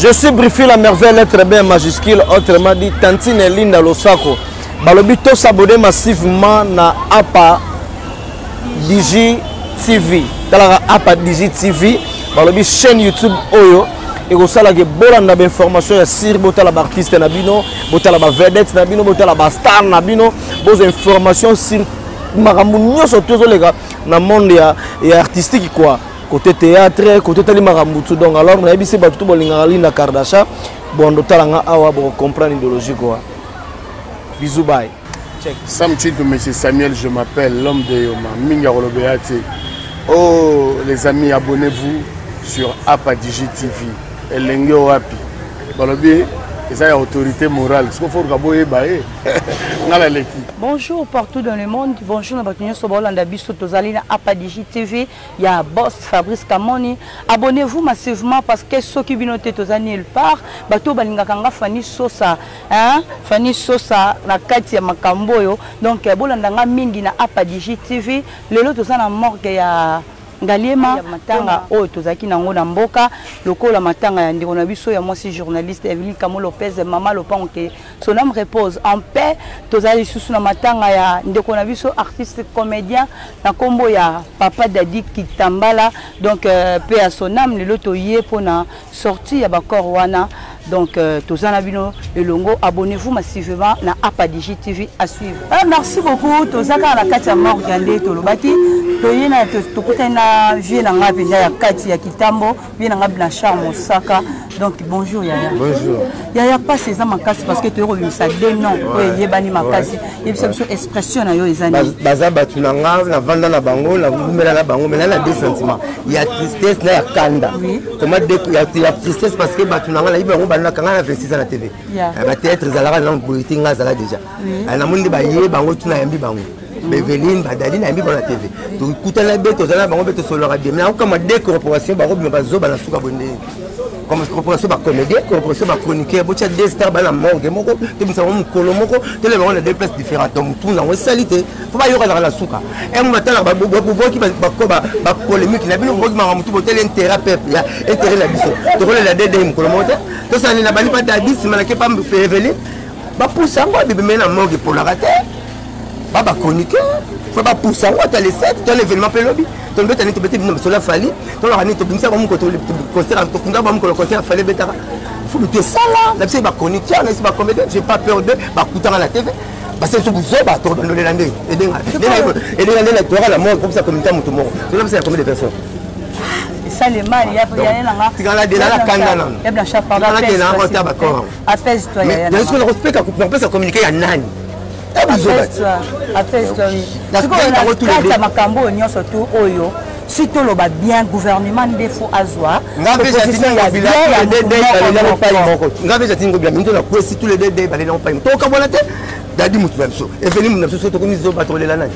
Je suis Brifi la merveille, lettre bien majuscule, autrement dit Tantine Linda Losako. Balobi to s'abonner massivement na APA Digi TV. Talara APA Digi TV. Balobi chaîne YouTube Oyo. Et au salaire que bolanda d'informations sur botala artiste nabino, botala vedette nabino, botala star nabino, bos informations sur maramunyo surtout les gars dans le monde et artistique quoi. Côté théâtre, côté tali maramutu donc alors on a dit c'est pas tout bolinga Linda Kardashian. Bon dotalanga awa pour comprendre l'idéologie quoi. Bisous bye. Check. Sam Chitou, monsieur Samuel, je m'appelle l'homme de Yoma, Minga Rolobeate. Oh les amis, abonnez-vous sur APA Digi TV. Elenge Wapi. Balobi, c'est une autorité morale. Ce qu'il faut que bonjour partout dans le monde. Bonjour, nous APA Digi TV. Il y a Boss Fabrice Kamoni. Abonnez-vous massivement parce que ceux qui viennent de nulle part, bateau balingakanga Fanny Sosa, hein? Fanny Sosa, la Katia Makamboyo. Donc, bolandanga mingi na APA Digi TV. Le lot de ça na morgue ya Ngaliema matanga o tozaki nango na mboka lokola matanga ya ndeko na biso ya moi si journaliste Evelyne Kamo Lopez mama lopango ke son âme repose en paix tozali susu na matanga ya ndeko na biso artiste comédien na kombo ya Papa Dadi Kitambala donc paix à son âme le loto yé pona sortie ya bakor wana donc tozana bino elongo abonnez-vous massivement na APA Digi TV à suivre. Merci beaucoup tozaka na kati ya morgande tolobaki toyena tokutana vie na nga penda ya kati ya Kitambo vie na nga Blanchard Mosaka donc bonjour Yaya. Bonjour. Yaya pas ces makasi parce que tu as deux noms yebani makasi yebisa biso expression na yo ezani baza batunanga na vanda na bango na vumela na bango mais na deux sentiments il y a tristesse na ya kanda comment il y a tristesse parce que batunanga la ibango bana kanga na 26 à la TV ba théâtre zalaka na politique ngazala déjà na mundi ba ye bango tuna yambi bango Beveline badali na yambi ba na TV to kutana beto zala bango beto solora bien mais comme des corporations ba robe bazo ba na suka bonde comme corporation ba comédien corporation ba chroniqueur bocha des stars ba na morgue moko te misa mo kolomoko te le bango na deux places différentes donc tout na wa salité faut ba yora la suka et mo matala ba boki ba ba polémique na bino boki ma mutu botel intérêt peuple ya intérêt la biso to la dede mo kolomote to ça na bani pas d'abis mais que pas Beveline ba poussa ngo bébé mais na morgue pour la rater baba chroniqueur faut pas pousser on t'as les 7 dans l'événement pelobi ton bête tu bête non cela fallait ton la rani tu bimsa ba mo ko concert to kunda ba mo ko concert fallait bête faut que ça là la c'est ba chroniqueur là c'est ba comédien j'ai pas peur de ba coutant à la TV parce que tout ça ba to dans le landé et denga la toi la mort comme ça comme temps tout mort c'est là c'est combien de personnes ça les mal il y a nanga tigala de la kanda non et Blanchard pardon apaise toi mais est-ce que le respect qu'on peut se communiquer à nani makambo nyonso tu oyo si toloba bien gouvernement ndefo azwa tous les deux balé non pas to kabona te dadi mutu mamso Evelyne mutu so to komi zo batolela nani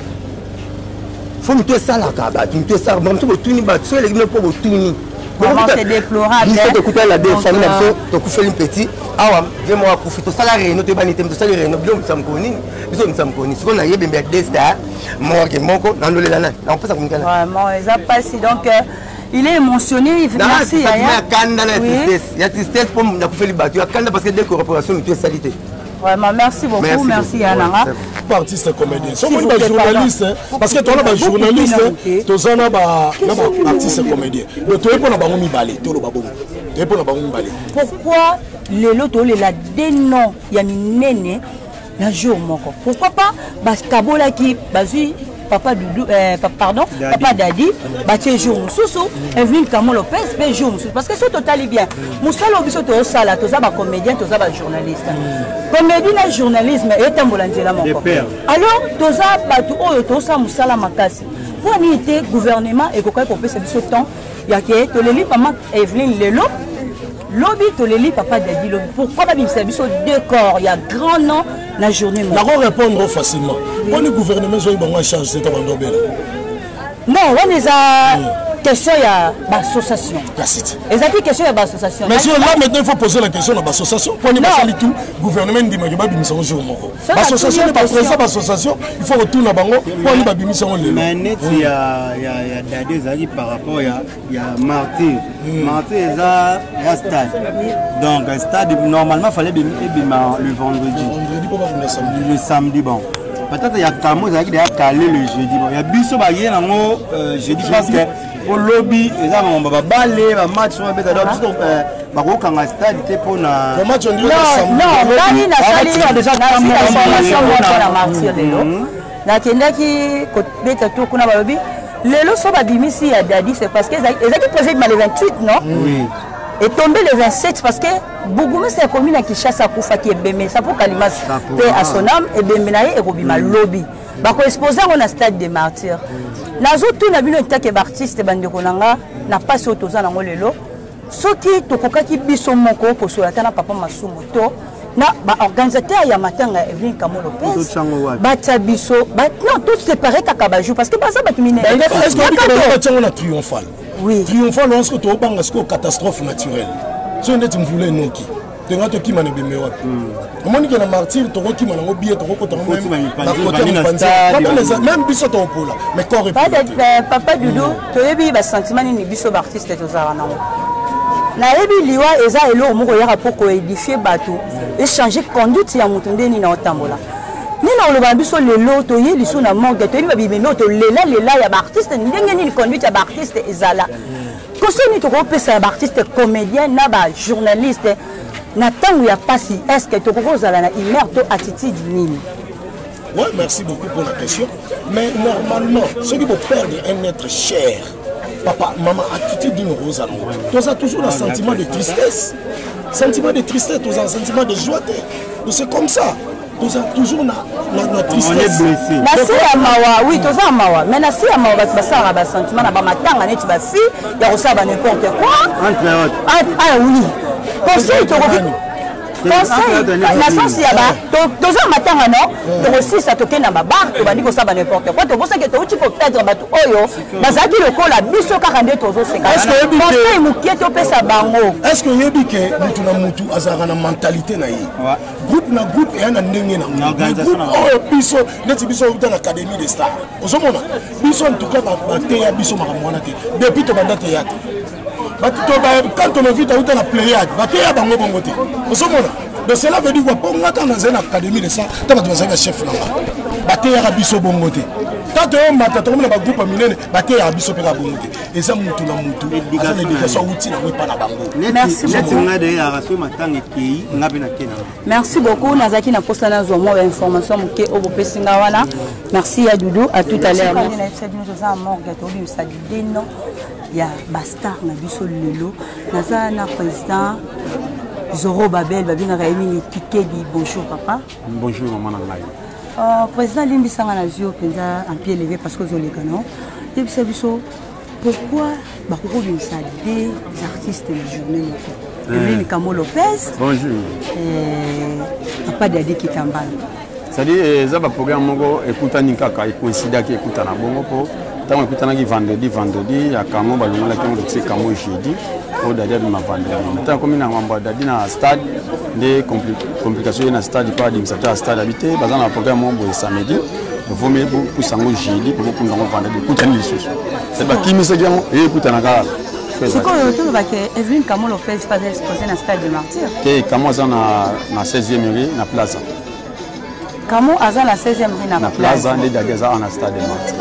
faut mutu sala ka ba mutu sala mamso botuni ba so les pour botuni c'est déplorable de écouter la famille to ku fait petit awa je moi ku fito salarié no te banité to salarié no biso msamkoni siko na yebe mbia desta morgue moko na ndolela nani na on peut ça communiquer vraiment ça passe donc il est émotionné merci Yaya kanda na tristesse il y a tristesse pour na ku fait libatu kanda parce que des corporations mutuelle salité. Vraiment, merci beaucoup, merci Yanara. Artiste comédien. Si on est journaliste, parce que toi, on est journaliste, tu es un artiste comédien. Mais tu es pas un mibali, tu es pas un mibali. Pourquoi les lotos, les la dénon, Yanine, la jour moko. Pourquoi pas parce que qui basui Papa Doudou, pardon, Papa Dadi, bâti jour Moussou, Evelyne Kamo Lopez, mais jour Moussou. Parce que c'est total bien. Moussa Lobiso, tu es sala, tu es comédien, tu es journaliste. Comédie et journalisme est un boulanger là, mon père. Alors, tu es Moussa la Makasi. Pour unité, gouvernement et quoi qu'on peut se dire ce temps, il y a que tu les pas Evelyne Lelo. Lobby, tu les Papa Dadi. Pourquoi pas bien service au décor? Il y a grand nom la journée. On va répondre facilement. Pourquoi le gouvernement a en charge de cette abandon? Non, on les a. question ya l'association. Exactement question ya l'association. Mais si là maintenant il faut poser la question de l'association. Pour ne pas tout gouvernement dit mais pas bimisa au jour moko. L'association n'est pas présente l'association, il faut retourner à bango pour ne pas bimisa au lelo. Mais net il y a des avis par rapport il y a Martyr. Martyr est stade. Donc stade normalement fallait le vendredi. Le samedi bon. Peut-être qu'il y a Camo qui a calé le jeudi. Il y a Bisso qui a jeudi parce que au lobby, ils ont balé, un match, un stade pour na. C'est parce que projet le 28, non? Oui. Et tombé le 27 parce que Bougoumé c'est la commune qui chasse à Koufa qui est bémé. Ça pour Kalimas paix à son âme et béménaï et Robima lobby. Bah qu'on exposé on a stade des martyrs. Nazo tout na bino que artiste bande konanga n'a pas sur toza na ngolelo. Soki tokoka ki biso moko ko so latana papa masumo to na ba organisateur ya matanga Evelyn Kamo Lopez. Ba tabiso ba non tout séparé kaka ba jour parce que pas ça ba kimine. Est-ce que on a triomphal? Oui. Triomphal lorsque tu as une catastrophe naturelle. Si on est un voulait non qui. Tu as qui m'a bien meilleur. On m'a dit que la martyr, tu as qui m'a bien tu as même biso to pola. Mais corps papa Dudu, tu as vu ba sentiment ni biso artiste to za na. Na yebi liwa eza elo moko ya rapport ko édifier bateau et changer conduite ya mutunde ni na otambola. Ni na oloba biso lelo to ye liso na morgue to ni babime no to lela ya ba artiste ndenge ni conduite ya ba artiste ezala. Kosoni to ko pesa ba artiste comédien na ba journaliste na tangu ya pasi est-ce que to ko zala na immerto attitude nini? Ouais, merci beaucoup pour la question. Mais normalement, ceux qui vont perdre un être cher, papa, maman, attitude d'une rose à l'eau. Tu as toujours un sentiment de tristesse. Sentiment de tristesse, tu as un sentiment de joie. C'est comme ça. Tu as toujours la tristesse. Nasi ya mawa, oui, tu as mawa. Mais nasi ya mawa, tu as un sentiment, tu as matanga, tu as fille, tu as reçu n'importe quoi. Ah oui. Conseil, tu as conseil, la sens yaba, toza matanga non, to aussi ça toke na babar, to bandi ko ça n'importe quoi, to pense que to uti ko perdre batu oyo, bazaki lokola biso kaka nde tozo seka. Est-ce que conseil mukie to pesa bango? Est-ce que yebi ke mutu na mutu azara na mentalité na yi? Groupe na groupe et na ndenge na organisation. Oh biso, neti biso uta na académie des stars. Ozomona, biso en tout cas ba teya biso makamwana te. Depuis to banda théâtre. Quand on a vu la pléiade, donc cela veut dire que pour moi, dans une académie de ça, tu as besoin d'un chef là. Tu as besoin d'un bongoté. Quand tu as un groupe mineur, tu as besoin d'un bongoté. Et ça, c'est l'éducation outil. Merci beaucoup. Nazaki na posta na zomo information muke obo pesinga wana. Merci à Doudou, à tout à l'heure. Il y a Bastar na biso lelo naza na président Zoro Babel babina Raimi Kike di bonjour papa. Bonjour maman ngai. Président Limbisanga na zio penza en pied levé parce que zoleka non. Et biso pourquoi ba ko bimisa des artistes de journée moko. Evelyn Kamo Lopez. Bonjour. Papa Dadi Kitambala. C'est-à-dire ça va programme moko écouta nikaka coïncide qui écouta na bongo po. Tant que tu vendredi, il y a Kamo Balonga qui est Kamo jeudi, au Dadia de ma vendredi. Tant comme il y a un stade, des complications dans le stade, il n'y a pas de stade habité, il y a un programme samedi, il faut mettre pour sango jeudi, pour qu'on vendredi, pour tenir les choses. C'est pas qui me dit et écoute un gars. C'est quoi le tour avec Evelyn Kamo Lopez pas exposé dans le stade de Martyr? Kamo est na 16e rue, na plaza. Kamo est na 16e rue, na plaza. Les Dadia est na stade de Martyr.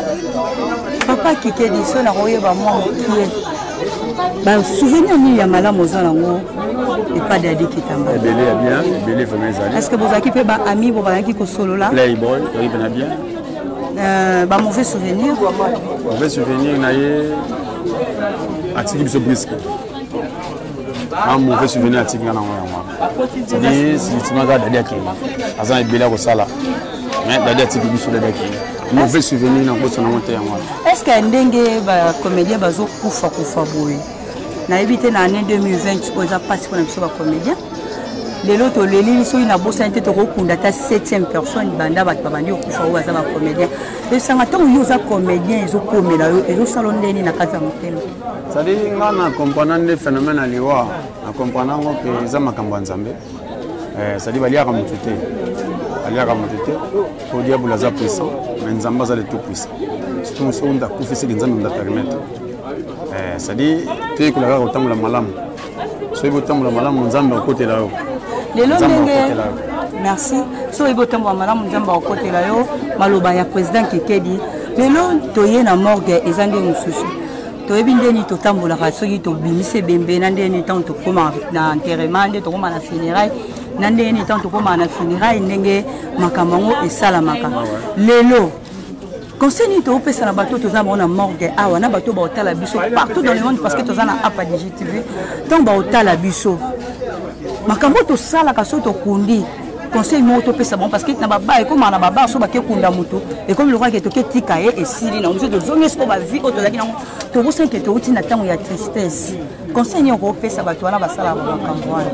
Papa qui est dit ça, qui est souvenir ni ya malamu zango et pas d'adi qui tamba. Belé bien, belé vraiment zali. Est-ce que vous avez fait ba ami pour ba qui ko solo là? Playboy, il va bien. Ba mauvais souvenir. Mauvais souvenir na ye atiki biso brisque. Un mauvais souvenir atiki na ngwa. C'est si tu m'as dadi akini. Azan belé ko sala. Mais dadi atiki biso dadi akini. Mauvais souvenir na boso na monter yango. Est-ce que ndenge ba comédien bazo kufa boye na ebité na année 2020 oza passe pour na biso ba comédien lelo to leli so ina bosa nte to kokunda ta 7e personne banda ba babandi okufa o baza ba comédien et ça matin yo za comédien ezo komela yo ezo salondeni na kati ya motema ça dit ngana comprendre le phénomène aliwa na comprendre que za makambo nzambe ça dit baliaka mutute aliaka mutute ko diable za puissant mais nzamba za le tout puissant surtout so nda kufisi nzambe nda permettre ça dit tu ko la otamula malamu so ibo tamula malamu nzambe côté là yo lelo ndenge merci so ibo tamula malamu nzambe côté là yo maloba ya président Kekedi lelo toye na morgue ezande mususu toyebi ndeni totambolaka soki tobimise bembe na ndeni ntango tokóma na enterrement nde tokóma na funérailles na ndeni ntango tokóma na funérailles ndenge makambo yango esalamaka lelo conseil ni topesa na bato toza na morgue awa na bato baotala biso partout dans le monde parce que toza na apa DGTV donc baotala biso makambo tosalaka so tokundi conseil mo topesa bon parce que na baba ekoma na baba so bakekunda mutu et comme le roi ke toke tika ye esili na muso tozongi so ba vie oto zaki na to bosa ke to uti na tango ya tristesse conseil ni ko pesa bato wana basala ba makambo wana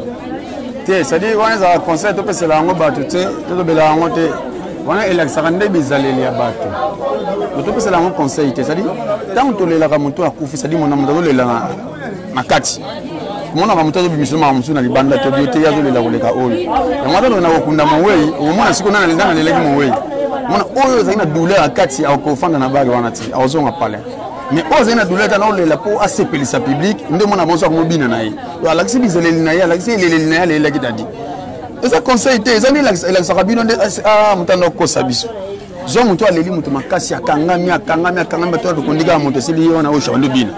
te ça dit wana za conseil topesa la ngo bato te to bela ngo te wana elakisaka nde bizaleli ya bato topesa la ngo conseil te ça dit tant to lelaka mutu akufi ça dit mona mutu lelaka na kati mona ba mutazo bimisoma msuna libanda to biote yazo lela koleka oyo ngata na kokunda mowei omona siko nana lendana leleki mowei mona oyo zaina douleur akati akofanda na bage wana ti awozonga pale mais oyo zaina douleur ta na olela po asepelisa public nde mona bonso akomobina na ye to alakisi bizeleli na ye alakisi leleli na ye lela kitadi eza conseil te ezani elakisaka bino nde mutanda kokosa biso zo mutu aleli mutu makasi akangami to kondika mutu esili ye wana oyo shawando bina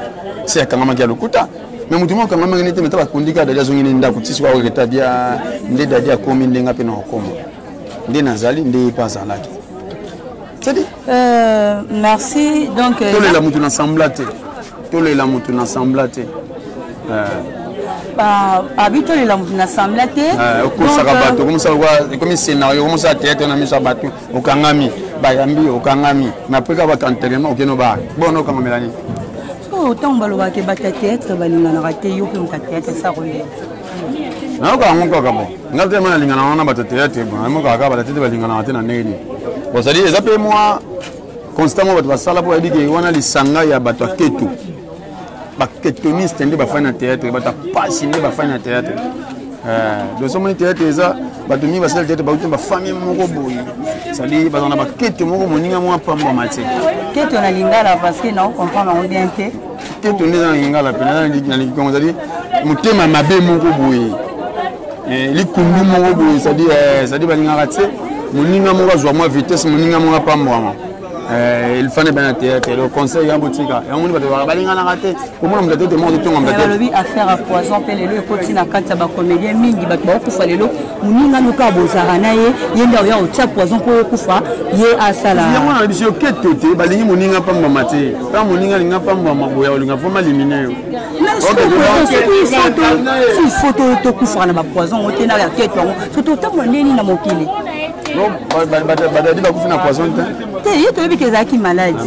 se akangama kia lokuta mais mutu moko kangama ngene te meta bakondika dadia zongini ndako tisi wa reta dia nde dadia komi ndenga pe na okoma nde nazali nde pasala c'est merci donc tolela mutu na semblate habito la mutu na semblate okosaka bato comme scénario comme ça théâtre na miso bato okangami bayambi okangami mais après ka bato enterrement okeno ba bono kangamelani autant baloba ke bata théâtre balingana raté yo pe muta théâtre ça rolé na ka ngo ka bon ngate mana lingana na bata théâtre bon mo ka bata théâtre balingana raté na neni bon ça dit ça peut moi constamment bato basala po yadi wana lisanga ya bato ketu baketoniste nde bafana théâtre bata pasi nde bafana théâtre donc somo théâtre eza bato mi basala théâtre bauti ba famille moko boyi ça dit bazana baketu moko moninga mo pamba mate ketu na lingala parce que non comprendre on bien te ketu nde na lingala pena na likongo ça dit mutema mabe moko boyi likundu moko boyi ça dit balinga ratse moninga moko zwa mo vitesse moninga moko pamba il fallait bien théâtre le conseil en boutique et on va balinga na raté comment on doit te demander tout on va te le affaire à poison pe lelo ekoti na kati ba comédien mingi ba kufa lelo muninga nuka bozara na ye yenda ya otia poison ko kufa ye asala ya mona bisio ketete balingi muninga pamba mate ta muninga linga pamba maboya olinga foma liminer si photo to kufa na ba poison otena ya keto surtout ta moneni na mokili non badadi ba kufa na poison te ye to bi kezaki maladie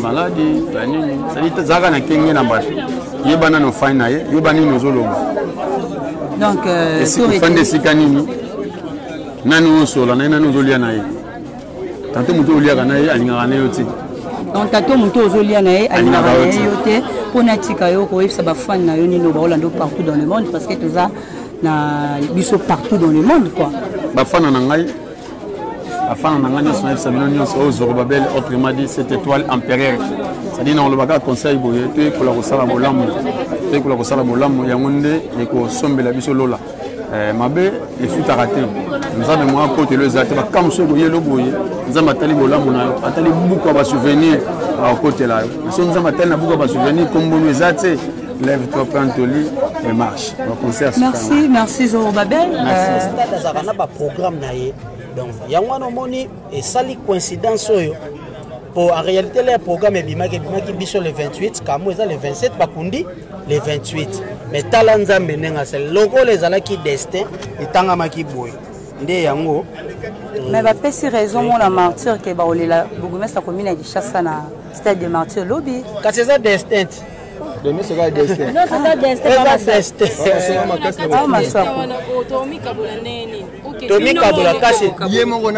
banini ça zaka na kenge na bato yebana no fine ye yebani no zoloba donc to fande sikanini nanu sola na nanu zolia na ye tanto muto olia kana ye alinga na yo ti donc tanto muto ozolia na ye alinga na yo te pona tika yo ko efsa ba fan na yo ni no ba olando partout dans le monde parce que toza na biso partout dans le monde quoi ba fan na ngai afin na ngani son efsa bino so Zorobabel autrement dit cette étoile impériale ça dit non le baga conseil boye te ko la ko sala bolamu ya ngonde e ko sombela biso lola mabe e futa raté nous avons moi côté le zate ba kam so boye lo boye nzamba tali bolamu na atali buku ba souvenir à côté là so nzamba tali na buku ba souvenir comme bon zate lève-toi prends ton lit et marche merci Zorobabel na ba programme na ye donc yangwana moni et sali coïncidence oyo pour en réalité le programme bimaki biso le 28 kamo eza le 27 bakundi le 28 mais talanza menenga c'est logo les alaki destin itanga maki boy nde yango mais ba pesi raison mon la martyr ke ba olela bougumesa commune ya Kishasa na stade de martyr lobby kasi eza destin Demain c'est quoi destin? Non, c'est pas destin. Tomi Kabola kasi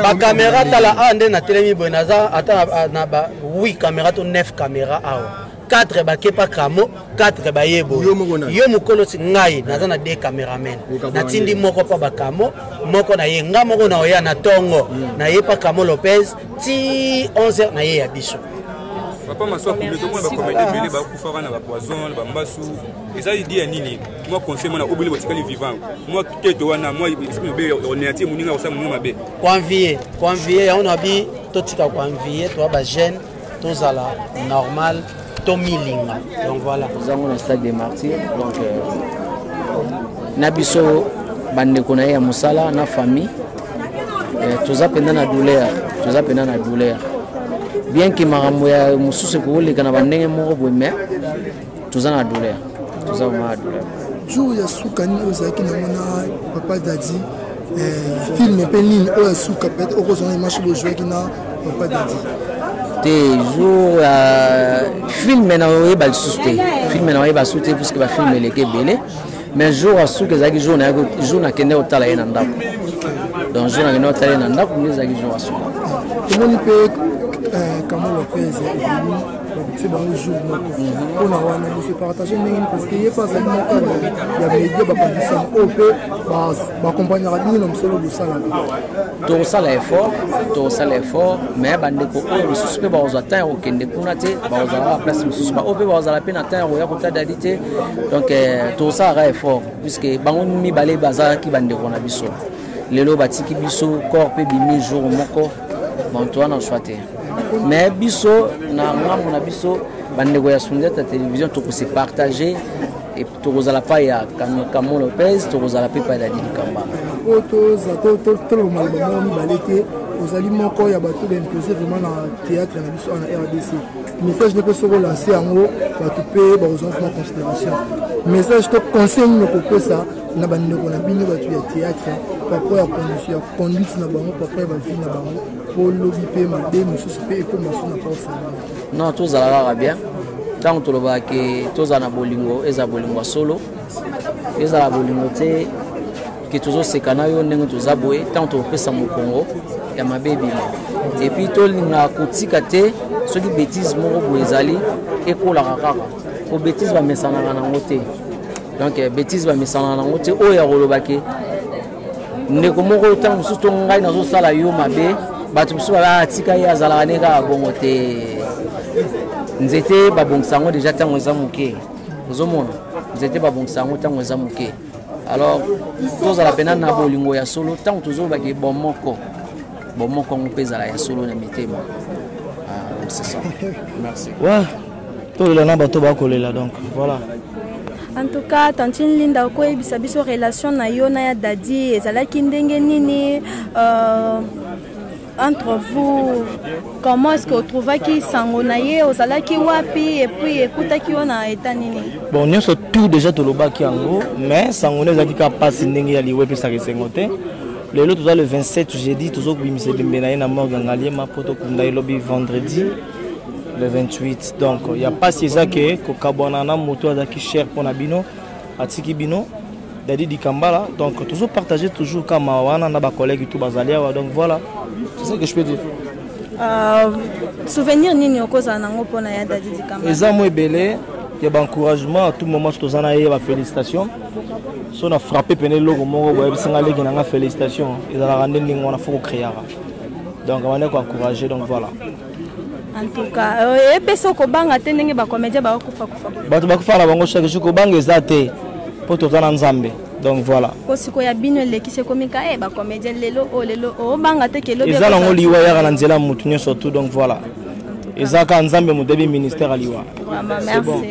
ba caméra tala ande na telemi bonaza ata na ba 8 caméra to 9 caméra awa 4 ba kepa kamo 4 ba yebo yo mukolo ngai naza na 2 cameramen na tindi moko pa ba kamo moko na ye nga moko na oya na tongo na ye pa Kamo Lopez ti 11h na ye ya biso papa maso pour le monde ba comédie belé ba kufara na ba poison ba mbasu eza idée nini moi conseil moi na obili botikali vivant moi keto wana moi esprit be orienté muninga osa munga mabe convier ya on a bi totika convier toi ba jeune tozala normal to milinga donc voilà nous avons le stade des martyrs donc nabiso bande kona ya musala na famille toza penda na douleur bien que marambo ya mususu ko le kana bandenge moko boime toza na douleur jour ya sukani ozaki na mona papa dadi film penine o suka peut o kozona match bo jouer kina papa dadi te jour film na o ba susté parce que ba film le ke belé mais jour à suka zaki jour na kende o tala ena ndako donc jour na kende o tala ena ndako ni zaki jour à suka tout le monde peut Kamo Lopez c'est bon jour on a wana se partager parce que il pas seulement il y a média ba condition OP ba accompagner radio na msolo busala to sala effort mais bande ko o suspect ba ozata o kende kuna te ba ozala place suspect ba OP ba ozala pe na ta o ya ko ta dadité donc to sala effort puisque bango mi balé bazara ki bande ko na biso lelo batiki biso corps pe bimi jour moko bon toi na choité mais biso na ngambo na biso bandeko ya Sundeta télévision to ko se partager et to kozala pa ya Kamo Lopez to kozala pe pa Dadi Kamba to malbamo ni balete ozali moko ya bato d'imposer vraiment na théâtre na biso na RDC message de peut lancer yango bato pe ba ozon en considération message to conseil no ko pesa na bandeko na bino bato ya théâtre papa ya condition conduite na bango papa ba vie na bango pour lobby pe malde mususu pe ko maso na pa non to zala bien tant to loba ke to zana bolingo eza bolingo solo eza la bolingo te que toujours c'est canayo ndenge to zaboé tant to pesa mo Congo ya mabebi et puis to linga kotika te so di bêtise moko boezali ekola kaka ko bêtise ba mesana na ngote donc bêtise ba mesana na ngote o ya rolobake ndeko moko tant musu to ngai nazo sala yo mabe batu musu ba tika ya zala ne ka bongo te nzete ba bongsango déjà tango za muke ozomona nzete ba bongsango tango za muke alors toza la pena na bolingo ya solo tango tozo ba ke bomoko ngopeza la ya solo na mitema c'est ça merci ouais to le na bato ba kolela donc voilà. En tout cas, Tantine Linda Okoye bisabiso relation na yo na ya Dadi ezalaki ndenge nini entre vous, comment est-ce que vous trouvez qui sangonaye ozalaki wapi et puis ekutaki yo na état nini? Bon, nous sommes tout déjà to lobaki yango mais sangone ezaki ka passe ndenge ya liwe pe sa kesengote. Le tout le 27 jeudi toujours bimise bembenaye na Morgan Ngaliema poto kunda lobby vendredi le 28 donc il y a pas ça que kokabona na moto azaki cher pour na bino atiki bino Dadi Kambala donc toujours partager toujours comme wana na ba collègues tout bazalia donc voilà c'est ça que je peux dire. Souvenir nini okoza nango pona ya Dadi Kambala ezamo ebele ya ba encouragement à tout moment tozana ye ba félicitations so na frappé pene logo moko boye bisinga leki na félicitations ezala rande ndingo na faut créer donc on est encourager donc voilà. En tout cas, et puis ce qu'on banga tenenge ba comédien ba kufa. Bato ba kufa na bango chaque jour ko banga ezate pour tozana nzambe. Donc voilà. Ko siko ya bino le ki se komika ba comédien lelo o banga te ke lo be. Ezala ngoli wa ya na nzela mutu nyo surtout donc voilà. Ezaka nzambe mu debi ministère aliwa. Merci. Bon.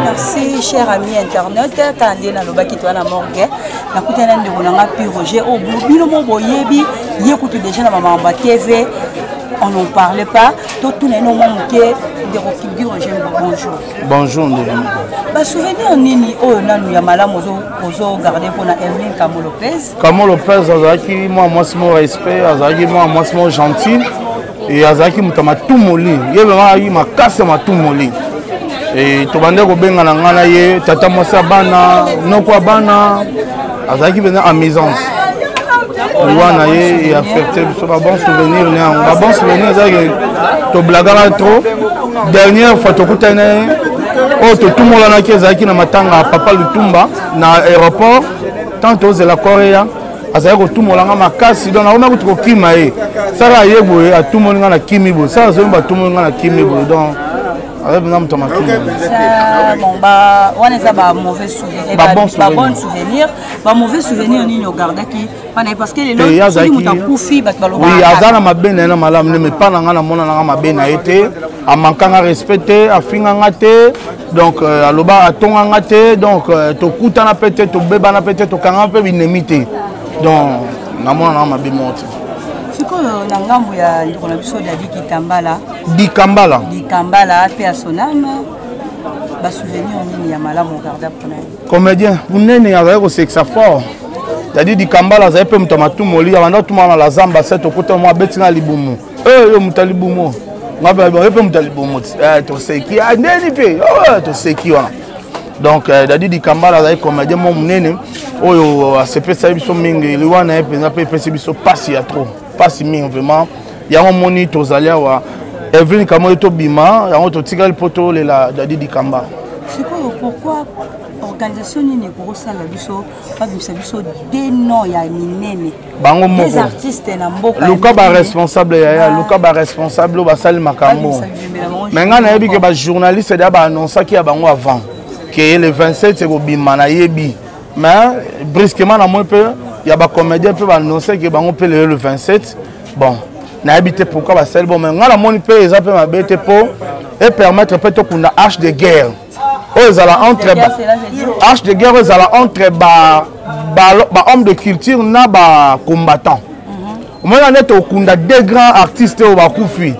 Merci chers amis internautes tandé na lobaki to na morgue na kutana ndeko na nga pi Roger au bino mo boyebi yekutu déjà na mama TV on n'en parlait pas tout le monde qui est de refigure, bonjour. Bonjour, Souvenir nini oh nanu ya malamu ozo garder pour Evelyne Camo Lopez. Camo Lopez azaki moi mon respect, azaki moi mon gentil et azaki mutama tout moli. Yebema yi makase ma tout moli. Et to bande ko benga na ngana ye tata mosa bana nokwa bana azaki bena amusance. Wana ye et affecté sur un bon souvenir né un bon souvenir azaki to blagara trop. Dernière fois to kutane oh tout le monde a qui est na matanga papa Lutumba na aéroport tant aux la Corée azaki ko tout le monde a makasi donc na ko to kima e sara yeboye a tout le monde na kimi bo ça zo ba tout le monde na kimi bo donc avec nous to makimi ça bon ba on ça ba mauvais souvenir ba bon souvenir ba mauvais souvenir ni au gardaki parce que les gens qui muta kufi ba baloba oui azana mabene na malamu mais pas na ngana mona na mabene été a manquant à respecter a finganga te donc aloba atonganga te donc to kutana peut-être to beba na peut-être to kanga pe binemité donc na mona na mabimoti siko na ngambo ya ndiko na biso David Kitambala Dikambala pe asonama ba souvenir nini ya malamu garda pona comédien munene azali ko sexa fort David Dikambala azali pe mutama tumoli abanda tumana la zamba seto kuta mo betinga libumu yo mutalibumu ngabe pe mutalibumu to seki ndeni pe to seki wana donc David Dikambala azali comédien mo munene oyo asepesa biso mingi liwana epenza pe pesi biso pasi ya trop pasi mingi vraiment yango moni tozali awa Evelyne Camo to bima yango to tikali poto lela David Dikambala. C'est quoi pourquoi organisation ni ko sala biso pas biso des noms ya minene bango moko les artistes na mboka Luka ba responsable ya Luka ba responsable ba sali makambo mais ngana yebi ke ba journaliste da ba annoncer ki ya bango avant que le 27 c'est ko bima na yebi mais brusquement na moi peu ya ba comédien peut ba annoncer que bango peut le 27 bon na habité pourquoi ba sali bon mais ngana moni peu eza pe ma bete po et permettre peut to kuna hache de guerre H de guerre entre hommes de culture na ba combattants. Moi on est au kunda deux grands artistes au bakufi.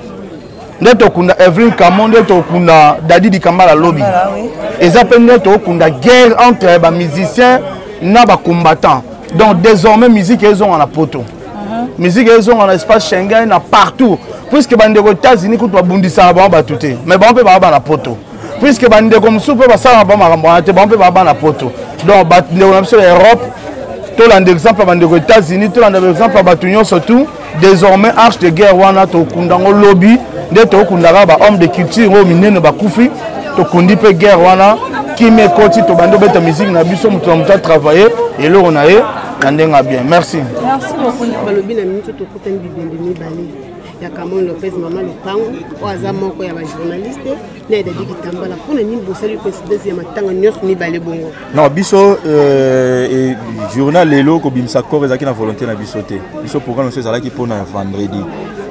Net au kunda Evelyne Camo net au kunda David Dikambala lobby. Et ça peut net au kunda guerre entre ba musiciens na ba combattants. Donc désormais musique ils ont en la poto. Musique ils ont en espace Schengen na partout. Puisque bande aux États-Unis quand bundisa ba batute. Mais bon peut ba na poto. Puisque bande comme soupe ba ça ba makambo bon peut ba na poto. Donc bande on Europe tout l'un d'exemple bande aux États-Unis tout l'un d'exemple batunyo surtout désormais arche de guerre wana to kundango lobby de to kundara ba homme de culture au minene ba kufi to kundi pe guerre wana qui me koti to bande beta musique na biso mutu travailler et là on a ndenga bien merci beaucoup balobi na minute to kutani bibende mibale ya Camo Lopez mama Lupango oaza moko ya ba journaliste na David Kitambala pona nini bosali présidence ya matanga nyos mibale bongo non biso journal lelo ko bimsa corps ezaki na volonté na biso te biso programme so ezalaki pona vendredi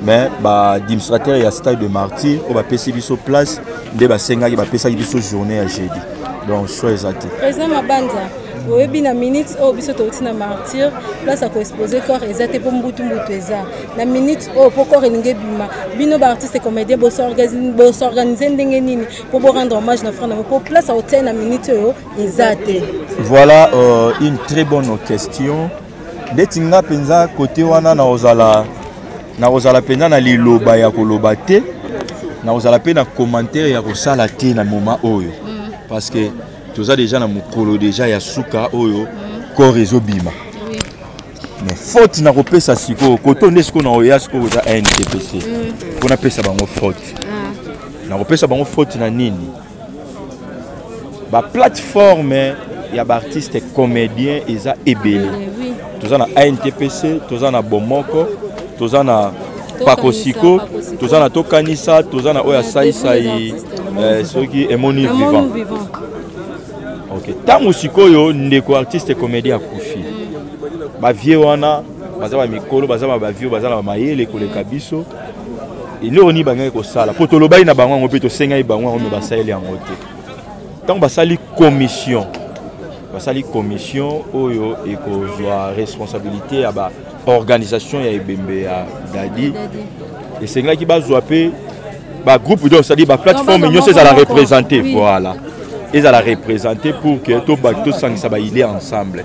mais ba administrateur ya stade de Martyr ko ba pesi biso place nde ba sengaki ba pesa biso journée ya jeudi donc so ezati président Mabanda oui, na minute au biso to na Martyr place à exposer corps exacté pour mbutu eza na minute au pour corps ninge bima bino ba artiste comédien bo s'organiser ndenge nini pour rendre hommage na frère pour place à hôtel na minute exacté voilà une très bonne question detinga penza côté wana na ozala penza na liloba ya koloba te na ozala pe na commentaire ya kosala te na moment oyo parce que tous ça déjà na mukolo déjà ya suka oyo corps ezobima mais faute na kopesa siko koto ndesiko na oya siko za NTPC pona pesa bango faute na kopesa bango faute na nini ba plateforme ya ba artiste comédien eza ebele toza na ANTPC toza na Bomoko toza na Pakosiko toza na Tokanisa toza na oya sai soki emoni vivant. Ok, tango sikoyo ndeko artiste comédien akufi. Ba vie wana baza ba mikolo baza ba vie baza na mayele koleka biso. Ile oni banga ko sala. Poto lobai na bango ngo peto senga ibango ngo basali yango te. Tango basali commission. Basali commission oyo ekozwa responsabilité ya ba organisation ya ebembe ya Dadi. Et senga ki bazwa pe ba groupe donc c'est-à-dire ba plateforme ils ont la représenter voilà ils la représenter pour que tout bateau sang ça ba il est ensemble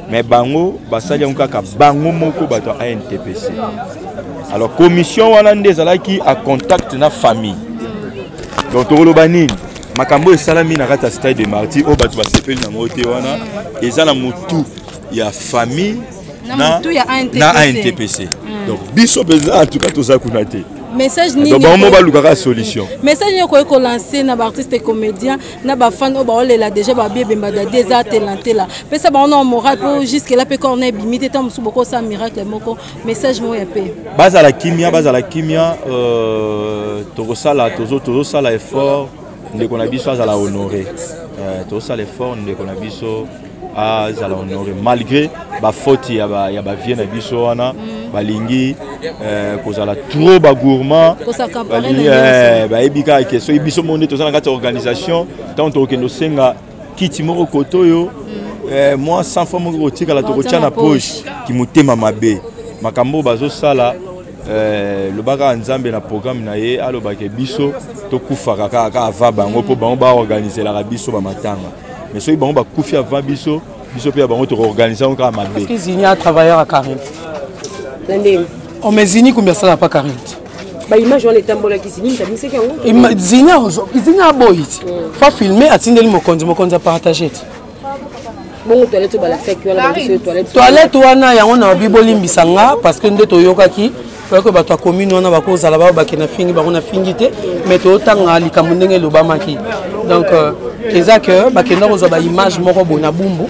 mais bango basali on kaka bango moko bato a NTPC alors commission wana ndezala qui a contact na famille donc tolobani makambo esalami na kata stade de martyr o bato basepeli na moté wana ezala mutu ya famille na NTPC donc biso peza en tout cas tout ça kunate message ni donc on va luka solution message ni ko lancer na artiste comédien na ba fan o ba olela déjà ba bien bemba des talenté là mais ça ba on a moral pour jusque là pe corner bimité tam su boko ça miracle moko message mo ya pe base à la kimia to ça la effort de qu'on a biso à la honorer to ça l'effort de qu'on a biso à la honorer malgré ba faute ya ba vie na biso wana balingi kozala trop ba gourmand ba ebika ke so biso monde to ça na kati organisation tant to ke no senga kiti moko kotoyo moi sans fois moko tika la to kotia na poche ki mutema mabe makambo bazo sala le baga nzambe na programme na ye alobake biso to kufaka ka ava bango po bango ba organiser la biso ba matanga mais so bango ba kufi ava biso pe bango to organiser on ka mabe parce que Zini a travailleur à Karim on met Zini combien ça n'a pas Karim ba image on est tambola ki Zini ta mise kango Zini a boy fa filmer atindeli mokonzi partager bon toilette ba la fek wala ba toilette wana yango na biboli mbisanga parce que nde toyokaki que bato commune wana bakozala bakena fingi bakona fingite mais totanga likambo ndenge lobamaki donc eza que bakenda kozwa ba image moko bona bumbu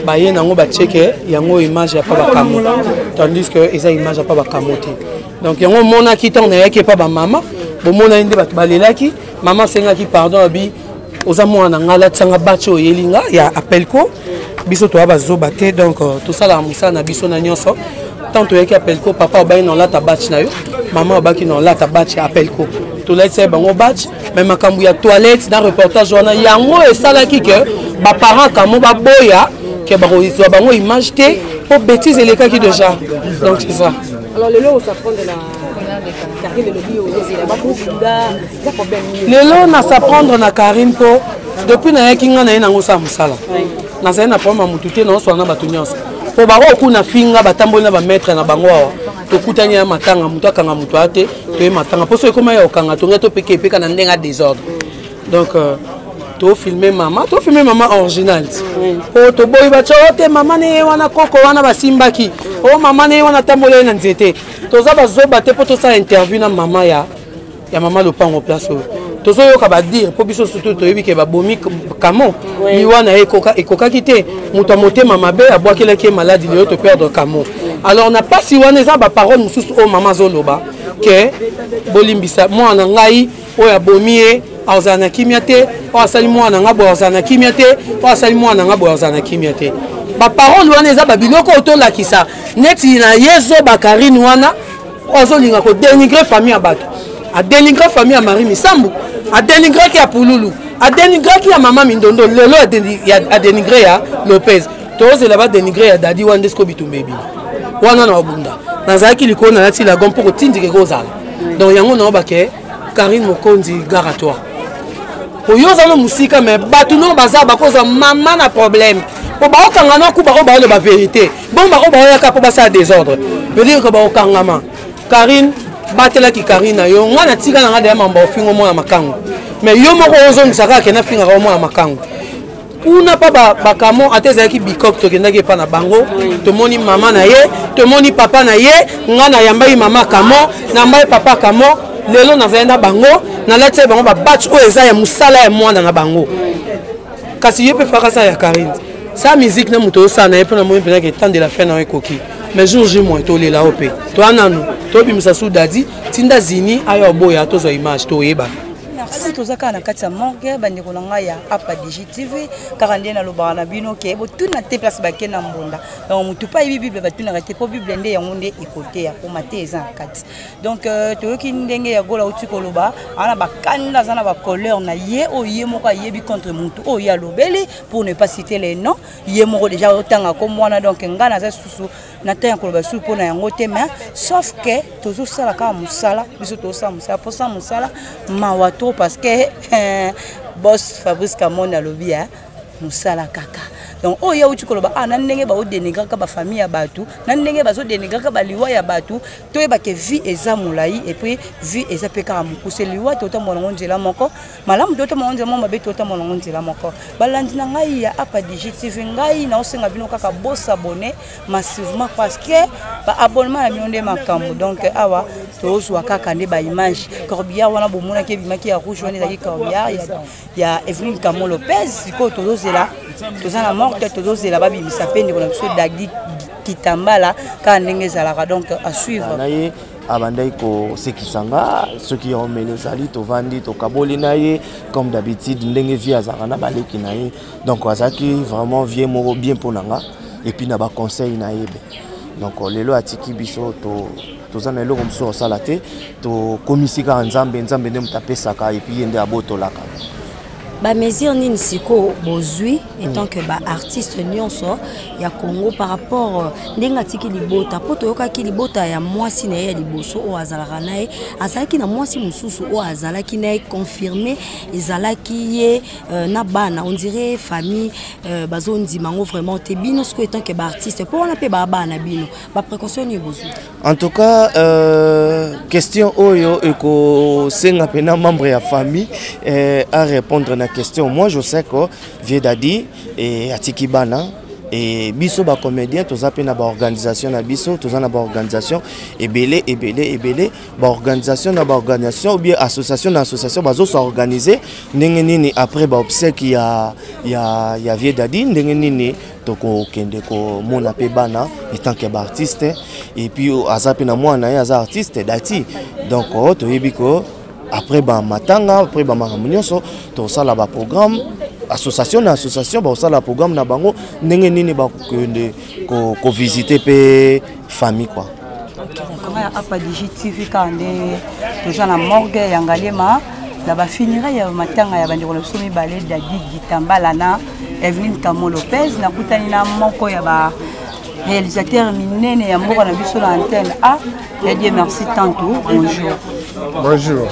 baye nango bacheke yango image ya pa bakamo tandis que eza image ya pa bakamo te donc yango mona ki tant na yake pa ba mama bo mona inde bato balelaki mama sengaki pardon abi oza mwana ngala tsanga bacho yelinga ya appelko biso to abazoba te donc tout ça la musa na biso na nyonso tant que tu appelles ko papa ba ino lata batch na yo maman ba ki no lata batch appelle ko to let say bango batch mais makambu ya toilette dans reportage wana yango esala ki que ba parents kamo ba boya ke ba ko zo bango image te pour bêtise les cas qui déjà donc c'est ça alors le lot ça prend de la Karine le bio là ba ko ça problème le lot na s'apprendre na Karine ko depuis na yakinga na ina ngosa musala na ça na problème mututé na so na batunyonso po baro kuna finga batamboli na ba maître na bango to kutanya ya matanga mutu akanga mutu ate to matanga poso ekoma ya okanga to ngato peke peka na ndenga désordre donc to filmer mama original po to boy ba chote mama ne wana koko wana basimbaki o mama ne wana tamboli na nzete to za bazoba te po to sa interview na mama ya mama lopango place tozo yoka ba dire po biso surtout to yebi ke ba bomi kamo ni wana ekoka kité muto motema mabe abwakela ke maladi le to perdre kamo alors on n'a pas si wana za ba parole mususu o mama zoloba ke bolimbisa mwana ngai o ya bomie azana kimiate o asali mwana ngabo azana kimiate o asali mwana ngabo azana kimiate ba parole wana za ba biloko to lakisa neti na yezo Karine wana ozolinga ko dénigrer famille abato a dénigrer famille à Marie Misambu a dénigrer qui a Pouloulou a dénigrer qui a maman Mindondo lelo a dénigrer ya Lopez toze là-bas dénigrer ya Dadi Wandesko Bitumbebi wana na obunda nazaki likona lati la gompo ko tindike kozala donc yango na obake Karine Mokonzi garatoire oyoza no musika mais batu no baza bakoza mama na problème po ba okanga na ku ba ko ba le ba vérité bon ba ko ba ya ka po ba sa désordre veut dire que ba okanga ma Karine batela ki Karine yo ngana tika na ngada ya mambo fingo mo ya makango mais yo moko ozo misaka ke na finga ko mo ya makango una pa bakamo ateza ki bikok to kenda ke pa na bango to moni mama na ye to moni papa na ye ngana yambai mama kamo na mbai papa kamo lelo na zaenda bango na letse bango ba batch o eza ya musala ya mwana na bango kasi yepe faka sa ya Karine sa musique na muto sa na yepe na mo mpena ke temps de la fin na ekoki mais jour J moi to lela opé to ananu to bimisa sou Dadi tinda Zini ayo boya to zo image to yeba merci tozaka na kati ya morgue bandeko na ngai ya Apa DGTV car ndé na lobaka na bino ke bo tuna te place ba kena mbonda donc mutu pa bible ba tuna te po bible ndé yango ndé ekote ya ko mate eza kati donc toyoki ndenge ya gola uti koloba ana bakanda zana ba couleur na ye oye moko yebi contre mutu oya lobeli pour ne pas citer les noms ye moko déjà otanga ko mwana donc ngana za susu na tanga koloba su pona yango te mais sauf que tozo sala ka musala biso to sa musala pour ça musala mawato parce que boss Fabrice Kamoni alobi ya musala kaka donc oya uti koloba na ndenge ba odeniga ka ba famille ya batu na ndenge bazo deniga ka ba liwa ya batu to yeba ke vie eza mulai et puis vie eza peka mukuse liwa to ta mona ngonjela moko malamu to ta mona ngonjela mama be to ta mona ngonjela moko balandi na ngai ya Apa DGTV ngai na osenga bino kaka boss abonné massivement parce que ba abonnement na bino nde makambo donc awa to oswa kaka nde ba image Corbière wana bomona ke bimaki ya rouge wana ezaki Corbière ya Evelyne Camon Lopez siko to zela tozana morte tozozela babimisa pe ndeko na biso Dagdi Kitambala ka ndenge ezalaka donc à suivre naye abandai ko sekisanga ceux qui ont mené sali to vandi to kaboli naye comme d'habitude ndenge vie azaka na baleki naye donc azaki vraiment vie moko bien ponanga et puis na ba conseil naye donc lelo atiki biso to tozana eloko mosusu osala te to komisika nzambe nde mutapesaka et puis yende abotolaka ba mesure nini siko bozui étant que ba artiste nyonso ya Congo par rapport ndenga tiki libota poto yoka ki libota ya mwasi na ya liboso o azalaka nae azalaki na mwasi mususu o azalaki nae confirmé ezalaki ye na bana on dirait famille bazondi mango vraiment te bino siko étant que ba artiste pour on pe ba bana bino ba précaution ni bozui en tout cas question oyo eko senga pena membre ya famille à répondre na question. Moi je sais que Viedadi et Atikibana et biso ba comédien toza pe na ba organisation na biso toza na ba organisation ebele ba organisation na ba organisation ou bien association na association bazo s'organiser ndenge nini après ba obsèque ya Viedadi ndenge nini toko kende ko mona pe bana étant que ba artiste et puis azape na mwana ya za artiste dati donc to yebiko après ba matanga après ba maramunyoso to sala ba programme association na association ba sala programme na bango ndenge nini ba ko visiter pe famille quoi. Comment Apa DGTV kande to na morgue ya Ngalema la ba finira ya matanga ya bandiko na somi balé Dagdi Kitambala na Evelyne Camon Lopez na kutani na moko ya ba réalisateur minene ya moko na biso na antenne et Dieu merci tantôt bonjour. Bonjour.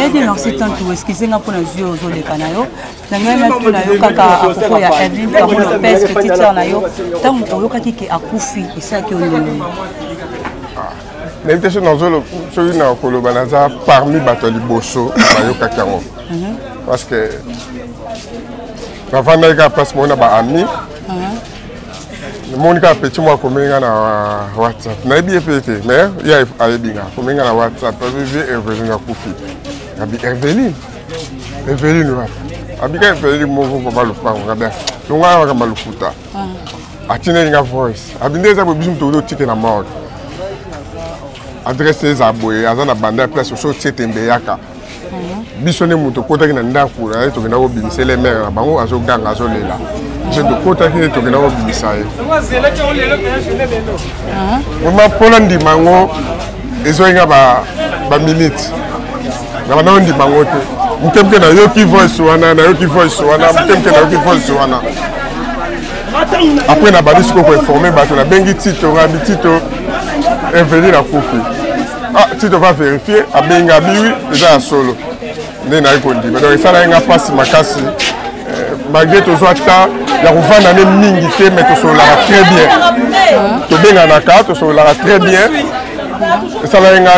Et Dieu merci tantôt excusez-moi pour les yeux aux de canayo na ngana tuna yo kaka akoko ya Evelyne Camon Lopez petite sœur na yo tango oyokaki ke akufi esaki onene l'invitation dans celui na koloba naza parmi bato liboso bayokaki yango parce que navanda eka place mona ba ami Monica petit moi comme na WhatsApp na bien pété mais il y a ayebinga comme na WhatsApp vive Evelyne akufi abi Evelyne wa abi ka Evelyne mo ko ba lupango ngabe tunga wa malukuta atina nga voice abi ndeza bo bisu to tike na mort adresse za boye azana banda place so tsetembe yaka biso ne muto kota kina ndaku na to kina ko bimisa le mère na bango azo ganga azo lela je de kota kina to kina ko bimisa ye mama polandi mango ezo nga ba minute na bana ndi mango te mukemke na yoki voice wana mukemke na yoki voice wana après na badisi ko informer bato na bengi tito ngabi tito Evelyne akufi Tito va vérifier abenga biwi déjà solo ne na ikondi donc ça na nga passe makasi malgré to zwata ya kuvanda ne mingi te mais to solo très bien to benga na ka to solo très bien ça na nga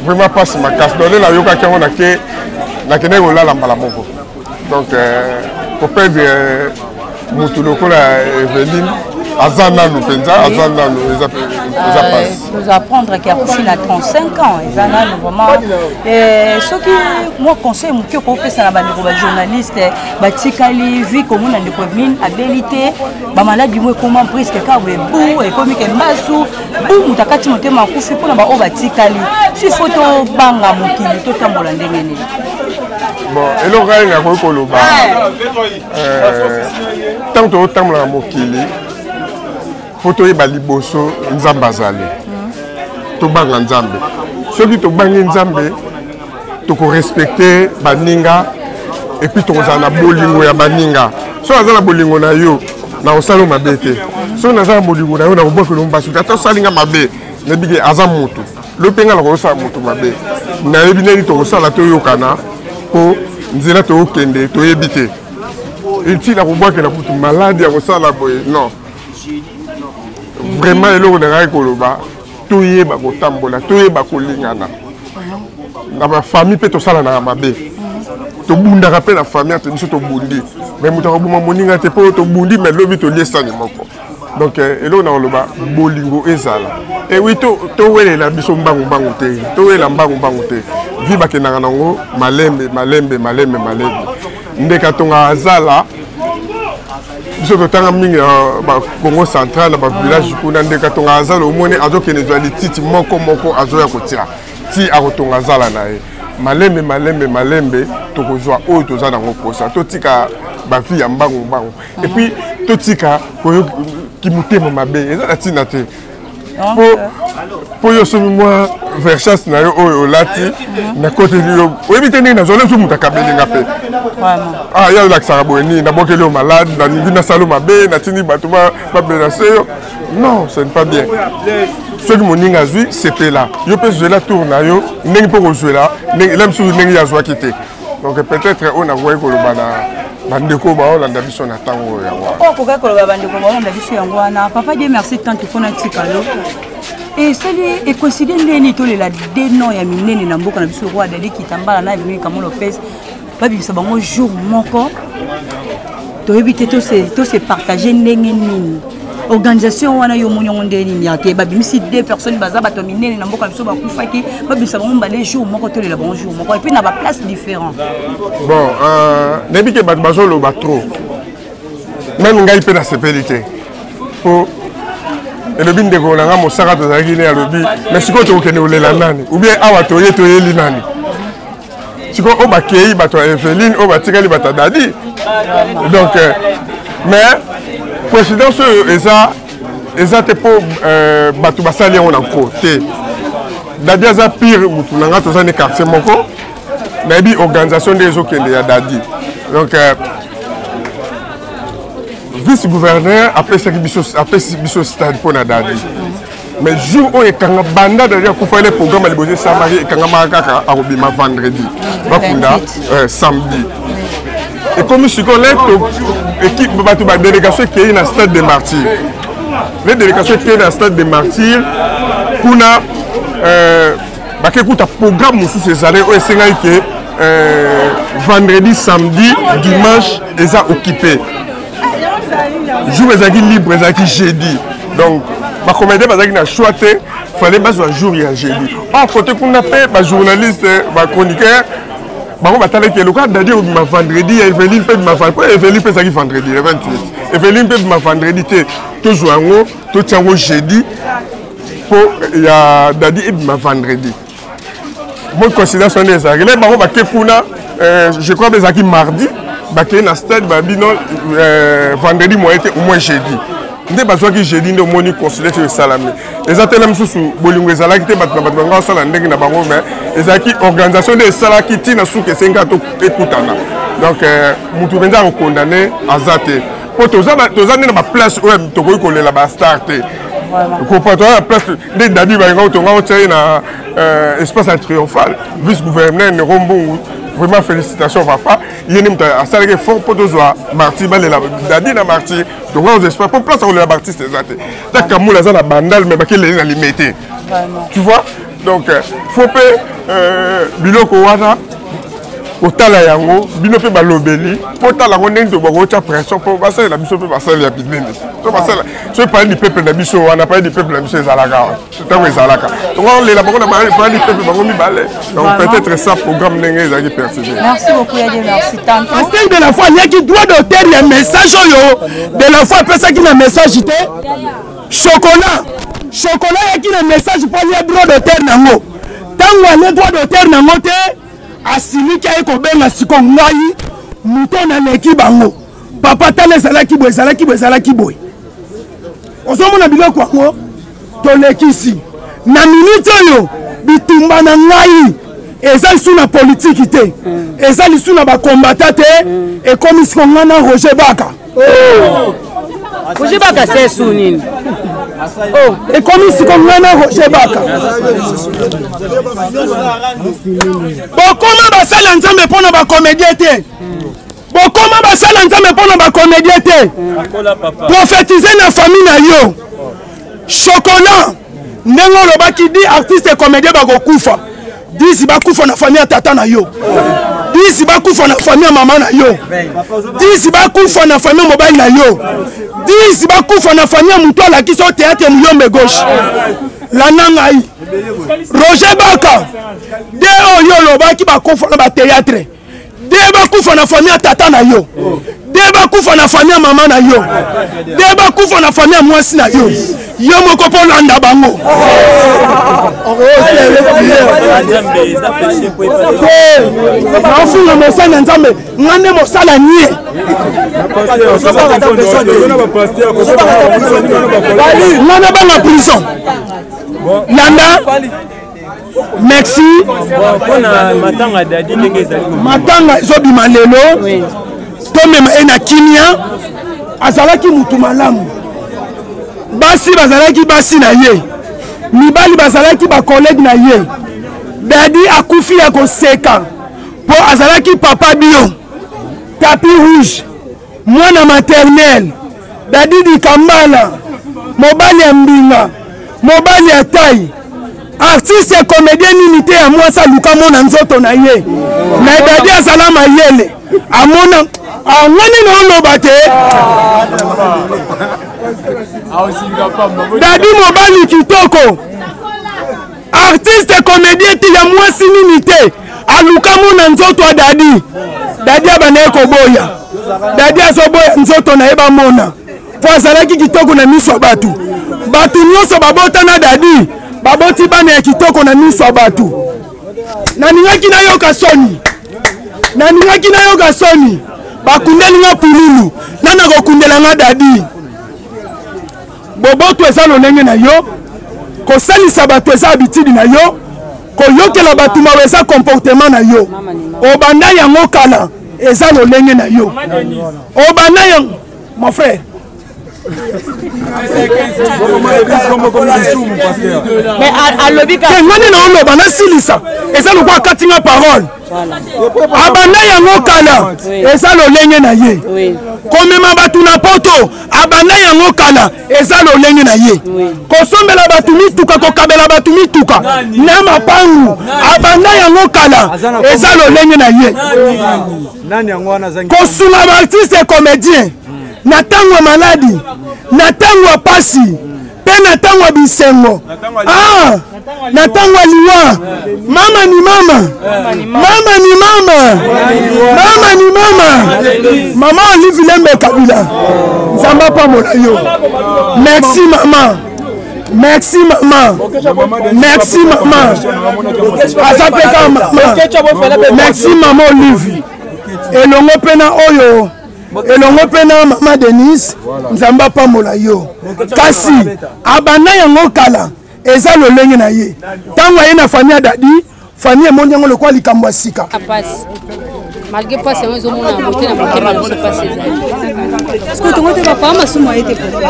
vraiment passe makasi donc la yoka kango na ke na kene ko la mbala moko donc pour perdre mutu lokola Evelyne azana nous penza azana nous Nous apprendre qu'il y a couché à 35 ans. Et ça, vraiment. Ce qui, moi, conseille, que pour faire ça, les journalistes, batikali, vie commune, on a des habilité, bah malade du moins comment prise quelqu'un ou bou et comme qu'il massou, bou mutakati monte ma couche pour la bah au batikali. Si photo banga mokili, tout en bolande ngeni. Bon, et le gars il a quoi le bas. Tant que autant la mokili, photo est baliboso nzambazali. To banga nzambe. Ceux qui to banga nzambe, to ko respecter baninga. Et puis tu as un bolingo ya baninga. Si tu as un bolingo na yo, na osalo mabete. Si tu as un bolingo na yo, na oboke lo mbasu. Tu as salinga mabe, na bige azamutu. Le penga la kosa mutu mabe. Na ebine to osala to yo kana po nzela to okende to ebite. Et tu na oboke na mutu malade ya osala boye. Non. Vraiment eloko na rai koloba. To yeba ko tambola, to yeba ko lingana. Na ba famille pe to sala na mabe. To bunda rappel la famille te biso to bundi mais muta ko buma moninga te po to bundi mais lobi to liesa ni moko donc elo na loba bolingo ezala et oui to wele la biso mbangu te to wela mbangu te viba ke na nango malembe ndeka tonga azala biso to tanga mingi ba Congo central na ba village kuna ndeka tonga azala omoni azo ke nezali titi moko azo ya kotia ti akotonga azala na ye malembe tokozwa oyo toza nango posa totika bafi ya mbangu et puis totika koyo kimutema mabe eza na tina te po yo somi mwa verchas na yo oyo olati na kote yo oyebi te ndenge nazole so muta kabelinga pe ya olakisaka boye nini nabokeli yo malade nalingi nasala mabe natindi bato babelase yo non ce n'est pas bien soki moninga azwi sepela yo mpe zwela tour na yo ndenge mpo kozwela ela misusu ndenge yazwaki te donc peut-être oyo nakoki koloba na bandeko baolanda biso na ntango yango oyo kokoki koloba bandeko baolanda biso yango wana papa Dieu merci tant mpona tikalo esali ekoside ndeni tolela deno ya minene na mboka na biso roi dali kitambala na Avenue Kamon Lopez babimisa bango jour moko toyebi te tose partage ndenge nini organisation wana yo monyo ndeni nyake babimisi 2 personnes baza bato minene na mboka biso bakufaki babimisa bango mbale jour moko tolela bango jour moko et puis na ba place différent bon nebi ke bato bazolo ba trop même ngai pe na sepelité po elobi ndeko na nga mosaka tozalaki ne alobi mais sikoyo tokokende olela nani ou bien awa toyeli nani sikoyo oyo bakei bato ya Eveline oyo batikali bato ya Dadi donc mais présidence oyo eza te mpo bato basali yango na nko te Dadi aza pire mutu na nga toza ne quartier moko nayebi organisation nde ezokende ya Dadi donc vice-gouverneur apesaki biso stade mpo na Dadi mais jour oyo ekanga banda Dadi akufa ele programme alibozi esamaki ekangamaka kaka akobima vendredi bakunda samedi ekomi sikoyo équipe bato badélégation ekei na stade des martyrs les délégations ekei na stade des martyrs kuna bakekuta programme mosusu ezali oyo esengaki ke vendredi samedi dimanche eza occupé jour ezalaki libre ezalaki jeudi donc bacomédien bazalaki na choix te fallait bazwa jour ya jeudi or côté kuna mpe bajournaliste bachroniqueur bango batalaki eloka Dadi obima vendredi ya Eveline mpe bima vendredi po Eveline mpe ezalaki vendredi le 28 Eveline mpe bima vendredi te tozwa yango totia yango jeudi po ya Dadi ebima vendredi moi considération nde ezalaki le bango bake kuna je crois bezalaki mardi bakei na stade babino vendredi moyen te au moins jeudi nde bazwaki jeudi nde omoni considération esalami eza te na misusu bolingo ezalaki te bato na bato banga osala ndenge na bango mais ezalaki organisation nde esalaki ntina suki esenga to ekutana donc mutu mpenza akokondane aza te mpo toza nde na baplace oyo tokoki kolela bastar te toza na place nde Dadi balinga otonga otiai na espace triomphal vice-gouverneur Nero Mbungu vraiment félicitations papa yeni mutu asalaki effort mpo tozwa martyr balela Dadi na martyr tonga aux espoirs mpo place akolela baartiste eza te ta kamula aza na bandal mais bakeleli na limité tu vois donc faut mpe biloko wana otala yango bino pe balobeli potala ngo ndenge tobakocha pression po basala la biso pe basala ya binene so basala so parler du peuple na biso wana parler du peuple na biso ezalaka tango ezalaka donc on la bango na parler du peuple bango mibale donc peut-être ça programme ndenge ezaki persévérer. Merci beaucoup Yadi, merci tant. Parce que de la fois il y a qui doit d'auteur il y a message de la fois personne qui na message chocolat il y a qui na message pour les droit d'auteur nango tango les droits d'auteur nango te asiliki aye kobenga siko ngai muto na leki bango papa tala ezalaki boye ozomona biloko yango tolekisi na minute oyo bitumba na ngai eza lisu na politiki te eza lisu na bakombata te ekomi siko ngai na Roger Baka Roger Baka c'est sunini ekomi siko ngai na Roger Baka bokoma basala nzambe mpona bacomédien te bokoma basala nzambe mpona bacomédien te prophétiser na famille na yo chocolat ndenge olobaki di artiste et comédien bakokufa disi bakufa na famille ya tata na yo disi bakufa na famille ya mama na yo disi bakufa na famille ya mobali na yo disi bakufa na famille ya mutu alakisi o théâtre muyombe gauche lana ngai Roger Baka de oyo olobaki bakufa na bathéâtre de bakufa na famille ya tata na yo de bakufa na famille ya mama na yo de bakufa na famille ya mwasi na yo yo moko mpo landa bango nafunga mosala nzambe ngande mosala nie ngana banga prison landa merci matanga ezobima lelo tomema ena kimia azalaki mutu malamu basi bazalaki basi na ye mibali bazalaki bakolege na ye dadi akufi ya koseka po azalaki papa bio tapi rouge mwana maternel dadi dikambala mobali ya mbinga mobali ya tai artiste ya comédien nini te ya mwasi aluka mona nzoto na ye na dadi azala mayele amona ngani na oloba te dadi mobali kitoko artiste comédien te ya mwasi nini te aluka mona nzoto ya dadi abanaye koboya dadi azoboya nzoto na ye bamona po azalaki kitoko na miso ya bato nyonso babota na dadi baboti bana ya kitoko na miso ya bato naningaki nayoka soni bakundeli nga pululu nana kokundela nga dadi boboto eza lolenge na yo kosalisa bato eza habitude na yo koyokela bato mawa eza comportement na yo obanda yango kala eza lolenge na yo obanda yango mon frère mais alobi ka ngani na oloba nasilisa eza lokwa katinga parole abanda yango kala eza lolenge na ye komema bato na poto abanda yango kala eza lolenge na ye kosombela bato mituka kokabela bato mituka na mapangu abanda yango kala eza lolenge na ye kosunga baartiste comédien na ntango ya maladi na ntango ya pasi mpe na ntango ya bisengo na ntango ya liwa mama ni mama mama Olive Lembe Kabila nzambe apambola yo merci mama aza peka mama merci mama Olive elongo pena oyo elongo pena mama Denise nzambe apambola yo kasi abanda yango kala eza lolenge na ye ntango aye na famille ya dadi famille emondi yango lokola likambo ya sika malgré pas c'est un monde à beauté na moke malgré pas c'est parce que tongo te papa masumu a été pour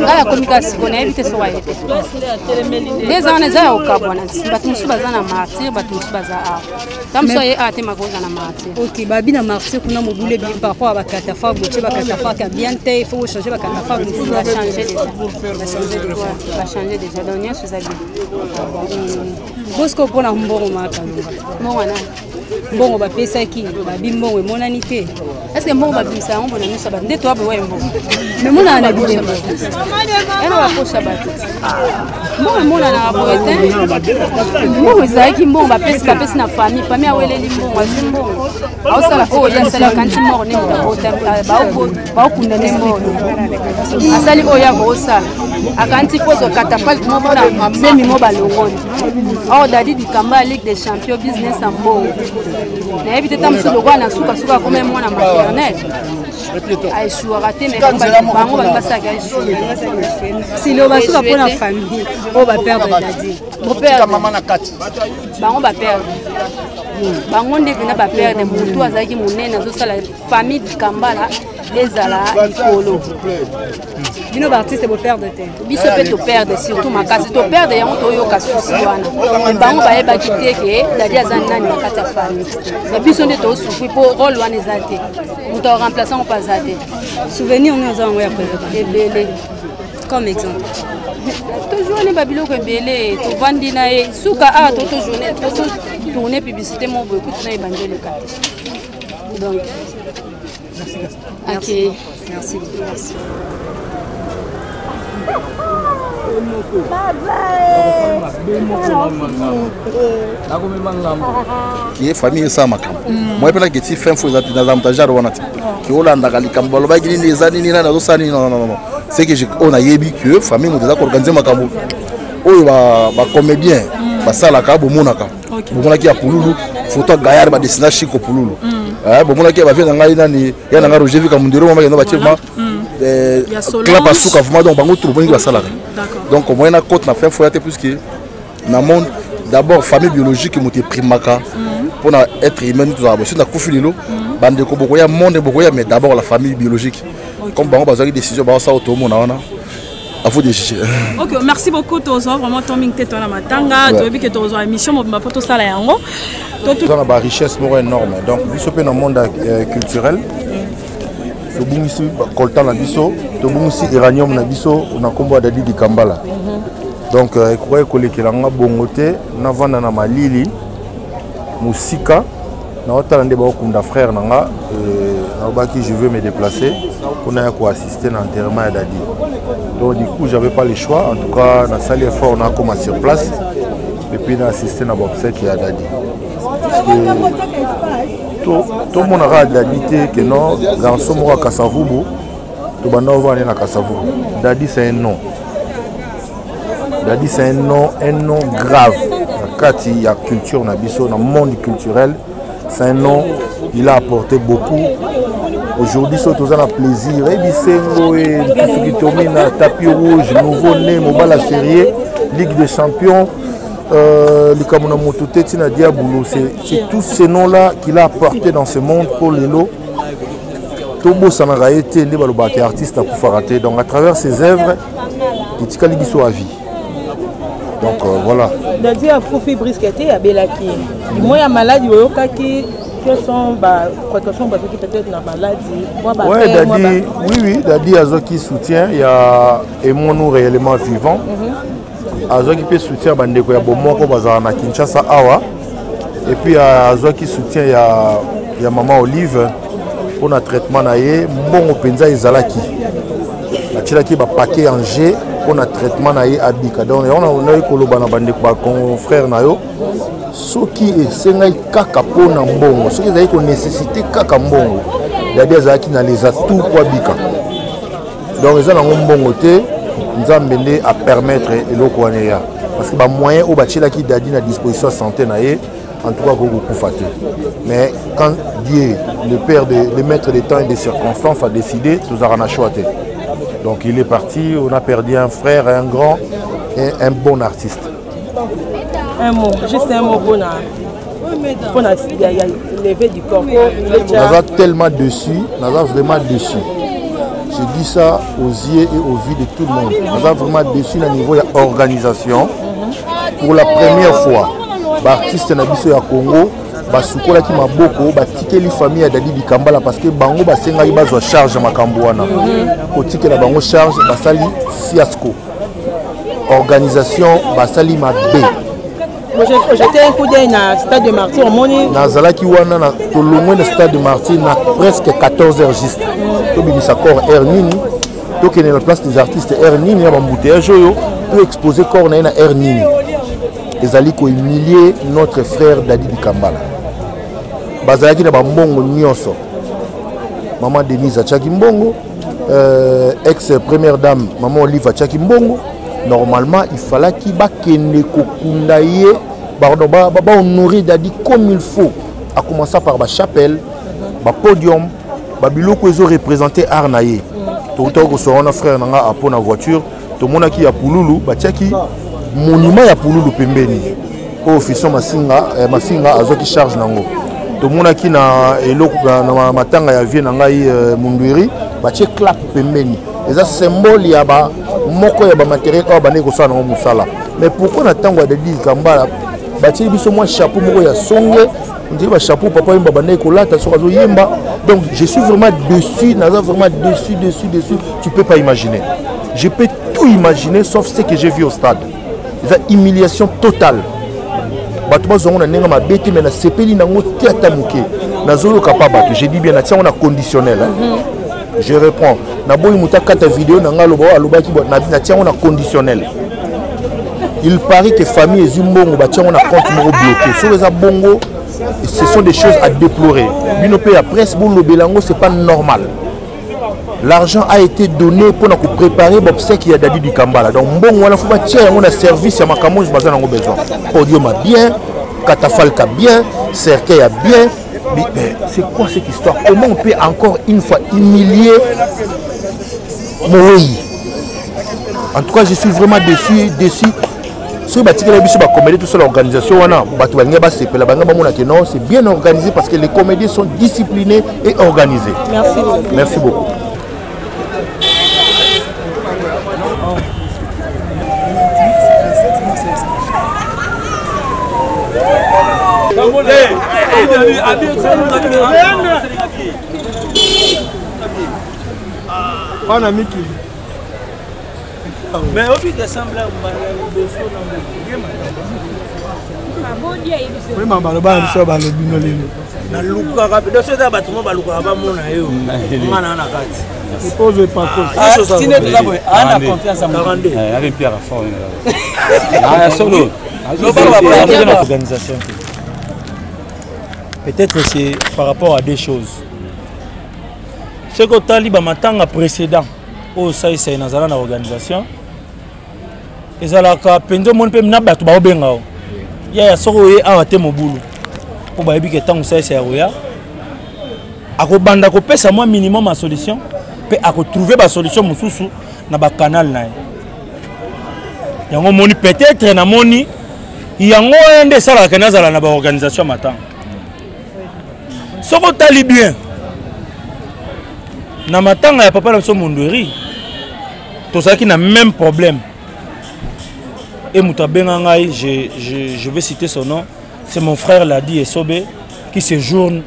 ala communication on a évité so ayete les ans les ans au kabwana batu musu bazana martyr batu musu baza tam so ye ate magoza na martyr OK babi na martyr kuna mobule bien par rapport à bakata fa boche bakata fa ka bien te il faut changer bakata fa va changer déjà donc nyonso za bien bosco pona mbongo maka mwana mbongo bapesaki babi mbongo emonani te est-ce que mbongo babimisa yango mpona miso bato nde toabe wa mbongo me monana na bilembo ena baposha bato mbongo emonanaka boye te mbongo ezalaki mbongo bapesi na famille aweleli mbongo azwi mbongo aosala oyo asala kanti moko ne baokunda ne mbongo asali oyo akoosala akanti poso catapalte moko na semi mo balongoni or dadi dikamba ya ligue des champions business en mbongo nayebi te ta mosu lokwa na sukasuka akoma mwana maternel aeshuwaka te bango babasaka silo basuka mpona famille oyo baperdre dadi bango baperdre bango nde pena baperdre motu azalaki monene azosala famille dikambala ezala likolo bino baartiste boperdre te biso mpe toperdre surtout makasi toperdre yango toyoka susi wana bango bayebaki te ke dadi aza nani na kati ya famille me biso nde tosufri mpo role wana eza te moto aremplace yango mpo aza te souvenir oni oza yango ya koyeba ebele comme exemple tojourne babiloko ebele tovandi na ye suka awa totourne publicité mo boye kutu na ebangeleka te donc ok merci qui est famille ça makam moi pela que ti fin fo za dans amtajar wana ti ki olandaka likambo baloba ki nini eza nini na zo sani non c'est que on a yebi que famille mo déjà organiser makambo oyo ba comédien ba sala ka bo monaka bomona ki ya pululu photo gayar ba dessiner chico pululu bomona ki ba vient ngai nani ya nanga Roger vika mundiro mama yendo ba chema clap à souka vraiment donc bango trouver la salle donc au moins na côte na fait faut être plus que na monde d'abord famille biologique mo te primaka pour être humain tout ça c'est na kufililo bande ko bokoya monde bokoya mais d'abord la famille biologique comme bango bazaki décision ba ça auto mona wana à vous décider. OK, merci beaucoup Tozo vraiment toming tete na matanga to bi que Tozo émission mo poto sala yango tout dans la richesse énorme donc biso pe dans monde culturel tobungisi coltan na biso tobungisi uranium na biso na kombo dadi di kambala donc ekoka kolekelanga bongo te na vanda na malili musika na otala nde bakunda frère nanga na obaki je veux me déplacer pour na ko assister na enterrement ya dadi donc du coup j'avais pas le choix en tout cas na sali effort na comme sur place et puis na assister na obsèque ya dadi tout le monde a d'habiter que non, garçon mora Kasavubu, tout le monde va aller à Kasavubu. Dadi c'est un nom. Dadi c'est un nom grave. Quand il y a culture, on a biso dans le monde culturel, c'est un nom, il a apporté beaucoup. Aujourd'hui, c'est tout un plaisir. Et Bissengo et tout ce qui tourne na tapis rouge, nouveau né, mobile la série, Ligue des Champions. C'est tous ces noms-là qu'il a apporté dans ce monde pour les lots. Tobo Sanara été artiste à Koufarate. Donc à travers ses œuvres, il y a vie. Donc voilà. Dadi a profité brisqueté à Belaki. Moi, il y a maladie qui sont précautions parce que peut-être la maladie. Oui, Dadi, oui, Dadi a qui soutient. Il y a Emonou réellement vivant. Azoki peut soutien bandeko ya bomoko bazala na Kinshasa awa et puis azoki soutien ya maman Olive pour na traitement na ye mbongo penza ezalaki atilaki ba paquet en G pour na traitement na ye abika donc on a koloba na bandeko ba confrère na yo soki esengai kaka pona mbongo soki ezali ko nécessité kaka mbongo dadi ezalaki na les atouts pour abika donc ezala mbongo te Nzambe nde à permettre eloko wana ya parce que ba moyen au bachila qui dadi na disposition santé na ye en tout cas ko kufate mais quand Dieu le père le maître des temps et des circonstances a décidé tout a choisi donc il est parti on a perdu un frère un grand et un bon artiste un mot juste un mot pour lever du corps on a tellement dessus on a vraiment dessus. Je dis ça aux yeux et aux vues de tout le monde. On a vraiment déçu au niveau de l'organisation. Pour la première fois, l'artiste Nabiso ya Congo, basukola ki maboko, batike li famille ya Dadi Bikambala parce que bango basenga bazwa charge makambo wana. Otike la bango charge basali fiasco. Organisation basali mabe. jeté un coup d'œil na stade de Martyr omoni nazalaki wana na tolongwe na stade de Martyr na presque 14h juste tobimisa corps air nini tokende na place des artistes air nini ya bambouteillage oyo to exposer corps na ye na air nini ezali kohumilier notre frère Dadi Bikambala bazalaki na bambongo nyonso maman Denise atiaki mbongo ex première dame maman Olive atiaki mbongo. Normalement, il fallait qu'il bakende kokundaye pardon ba honorer Dadi comme il faut, à commencer par la chapelle, le podium, ba biloko ezo représenter Arnaye. Tout le temps que frère nanga a pour la voiture, tout le monde qui a Pululu, ba tiaki monument ya Pululu pembeni. Au officier mafinga azoki charge nango. Tout le monde qui na eloko na matanga ya vie nanga munduiri, ba tiaki clap pembeni. Et ça symbole ya ba moko ya ba matériel ko bane ko sa na musala. Mais pourquoi na tango de dire Kambala bati biso moi chapeau moko ya songe, on dit ba chapeau papa yimba bane ko lata so zo yimba. Donc je suis vraiment dessus, naza vraiment dessus. Tu peux pas imaginer. Je peux tout imaginer sauf ce que j'ai vu au stade. C'est une humiliation totale. Bato bazongo na nenga mabete mais na sepeli nango tiata muke. Nazolo kapaba que j'ai dit bien na tia on a conditionnel hein. Je reprends. Naboyi muta kata vidéo nanga lobo alobaki na tia on a conditionnel. Il paraît que famille ezumbongo ba tia on a compte moko bloqué. Sur les bongo, ce sont des choses à déplorer. Binope la presse bon lobelango c'est pas normal. L'argent a été donné pour nous préparer l'obsèque qui a Dadi Bikambala. Donc bon on a faut pas tia on a service à makamoj bazana ngo besoin. Podium a bien, catafalque a bien, cercueil a bien. Mais c'est quoi cette histoire? Comment on peut encore une fois humilier Moïse? En tout cas, je suis vraiment déçu. Si tout ça, l'organisation, c'est bien organisé parce que les comédiens sont disciplinés et organisés. Merci beaucoup. Merci beaucoup. On a mis qui? Mais au but de sembler peut-être c'est par rapport à des choses. Ce que Taliban matanga précédent au SAIS et Nazara na organisation, ils allaient à penjo mon pem na batu ba obenga. Ya soko ye awate mobulu. Pour ba ebike tangu SAIS ya roya. Ako banda ko pesa moi minimum ma solution, pe ako trouver ba solution mususu na ba canal na. Yango moni peut-être na moni yango ende sala ka nazala na ba organisation matanga. Soko tali bien. Na matanga ya papa na so mondori. Tout ça qui n'a même problème. Et Moutabenga ngai, je vais citer son nom, c'est mon frère Ladi Esobe qui séjourne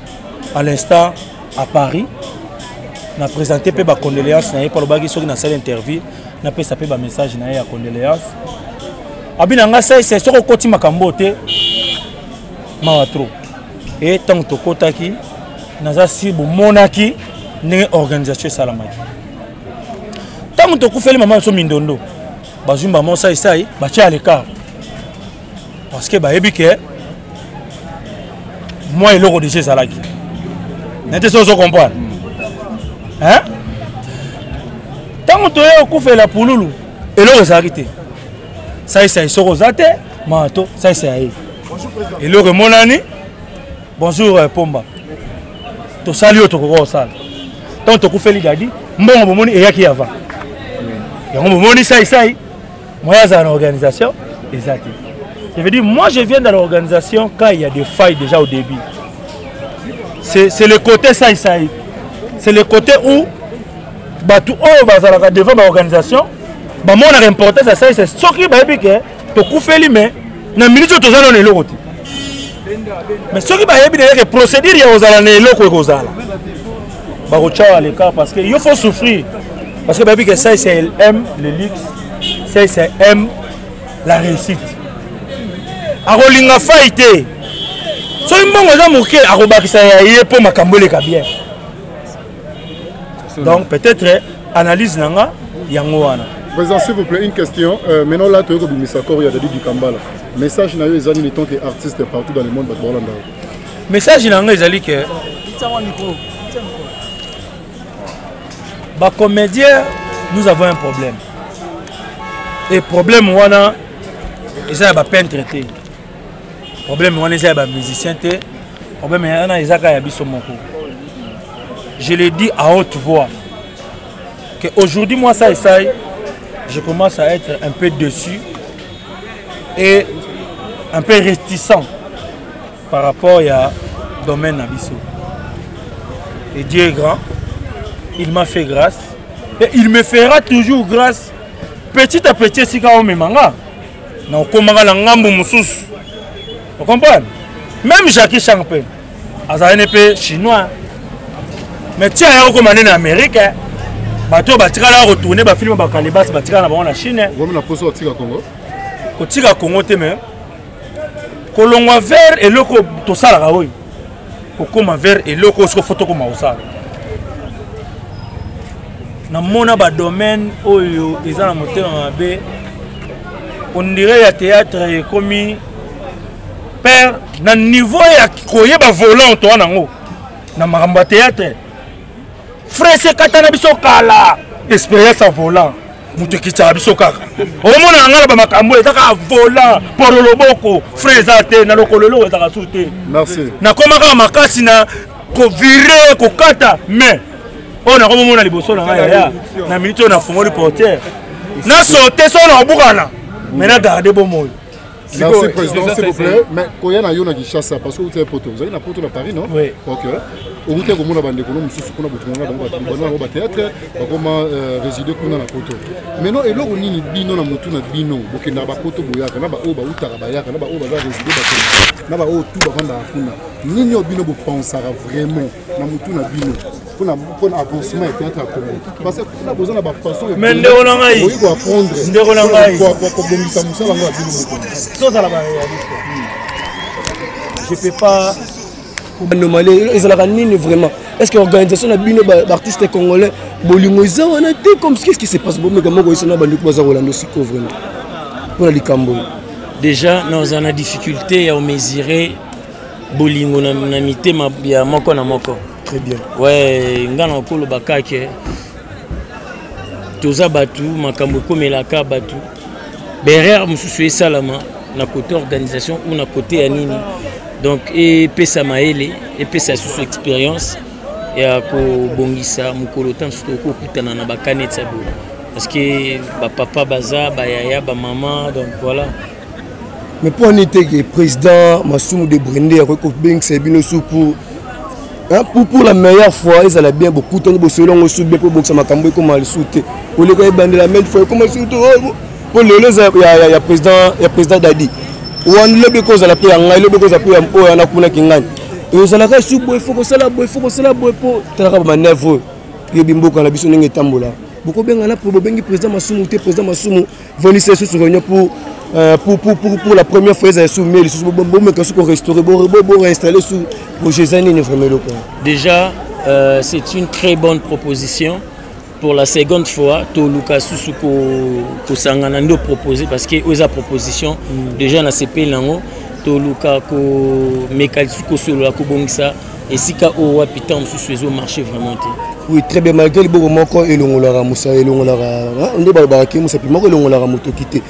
à l'instant à Paris. Na présenté pe ba condoléances na par le bagi so qui na salle interview, na pe sapé ba message na ya condoléances. Abina nga sai c'est soko koti makambo te mawatro. Et tant to kotaki naza si bo monaki une organisation salamaki. Tant que tu fais les mamans sont mindondo, bazum maman ça batia à l'écart. Parce que baébike, moi et l'euro de chez Salaki. N'était pas comprendre. Hein? Tant que tu es fait la pouloulou, et l'euro est arrêté. Ça est sorosate, mato, ça est. Et l'euro mon année. Bonjour Pomba. Tu salues au Tokoro sale. Tant que tu fais les gadi, mon moment est qui avant. Et on me dit ça, moi j'ai une organisation, exact. Je veux dire, moi je viens dans l'organisation quand il y a des failles déjà au début. C'est le côté ça. C'est le côté où devant l'organisation, mon importance ça, c'est ce qui va être que tu fais les mains, dans minute tu as donné l'autre. Mais ce qui va être que procédure il y a aux alliés locaux aux alliés. À l'écart parce qu'il faut souffrir. Parce que ça, aime le luxe, ça aime la réussite. akolinga fai te soki mbongo eza moke akobakisa ya ye mpo makambo eleka bien donc peut-être analyse nanga yango wana. Président, s'il vous plaît, une question. Maintenant là, tu as dit d'accord, il y a Dadi du Kambala. Message n'a eu les années tant que artistes partout dans le monde de Bolanda. Message n'a eu les que bah comédien, nous avons un problème. Et problème wana, ils ont pas peintre traité. Problème wana, ils ont pas musicien té. Problème wana, ils ont pas yabiso moko. Je l'ai dit à haute voix que aujourd'hui moi ça essaye. Je commence à être un peu déçu et un peu réticent par rapport à domaine Nabiso. Et Dieu est grand, il m'a fait grâce et il me fera toujours grâce. Petit à petit, si on me manga, on commence à ngambo musus. Vous comprenez? Même Jackie Champagne, un peu chinois, mais tiens, il y a recommandé en Amérique. Bato batikala retourner ba film ba kalibas batikala na bango na Chine. Vous na poso tika Congo. Ko tika Congo te me. Ko longwa vers eloko to sala ka oyi. Ko koma vers eloko so photo ko ma osala. Na mona ba domaine oyo eza na motema mabe. On dirait ya théâtre komi père na niveau ya koyeba volant to nango. Na makambo théâtre. Frère, c'est katana biso kala expérience à volant mutu kitsa biso kaka omona ngala ba makambo etaka volant pour le loboko frère zate na lokololo etaka sute merci na komaka makasi na ko virer ko kata mais on a komona liboso na ngaya na minute na fongoli portière na sauter so na bukana mais na garder bon mot. Merci président, s'il vous plaît. Mais quand il y a un qui chasse parce que vous avez un poteau, vous avez un poteau à Paris, non? Oui. Ok. Vous avez un bande de colons, vous avez un théâtre, vous avez résidé dans la poteau. Maintenant, et là, on y bino na mutu na bino, vous avez un poteau boyaka, na ba oba utarabayaka, na ba oba va résider na ba o tout ba vanda afuna. Nino bino vous pensez vraiment na mutu na bino pour avancement et théâtre à Congo. Parce que vous avez besoin de façon. Mais ndeko na ngai. Vous pouvez apprendre. Ndeko na ngai. Pour bomisa musala ngo bino. Je ne peux pas. Vraiment. Est-ce que l'organisation a bien d'artistes congolais comme qu'est-ce qui se passe déjà, nous avons des difficultés à mesurer bolingo na mitema ya moko na moko. Très bien. Ouais, ngana okolo bakake. Toza batu makambo komelaka batu. Derrière mususu salama na côté organisation ou na côté ya nini. Donc et pesa maele et pesa sous expérience ya ko bongisa mukolo tan surtout ko kutana na bakane tsabo parce que ba papa baza ba yaya ba maman donc voilà. Mais pour en être que président Massoumou de Brendé a bien c'est bien sous pour la meilleure fois ils allaient bien beaucoup tant de selon au sud pour boxer makambo comme al souté pour les gars bande la même fois comme surtout pour le il y a président Dadi ou on le cause à la paix en le cause à paix en a kuna kingan et ça la sous boy faut que ça la boy pour tala ba nerveux yo bimbo kana biso ninge tambola beaucoup bien na pour bengi président Massoumou venir se sur réunion pour la première fois ils ont soumis les sous bon mais qu'on restaurer bon réinstaller sous projet Zanine vraiment. Déjà c'est une très bonne proposition. Pour la seconde fois, Toluka Susuko Kosanganando proposé parce que aux proposition déjà na CP lango Toluka ko Mekalsuko solo la Kobongisa et sika o wapitam sous marché vraiment. Oui, très bien malgré le bon moment et l'ongolara Moussa et l'ongolara on est baraki Moussa puis moi l'ongolara moto quitté.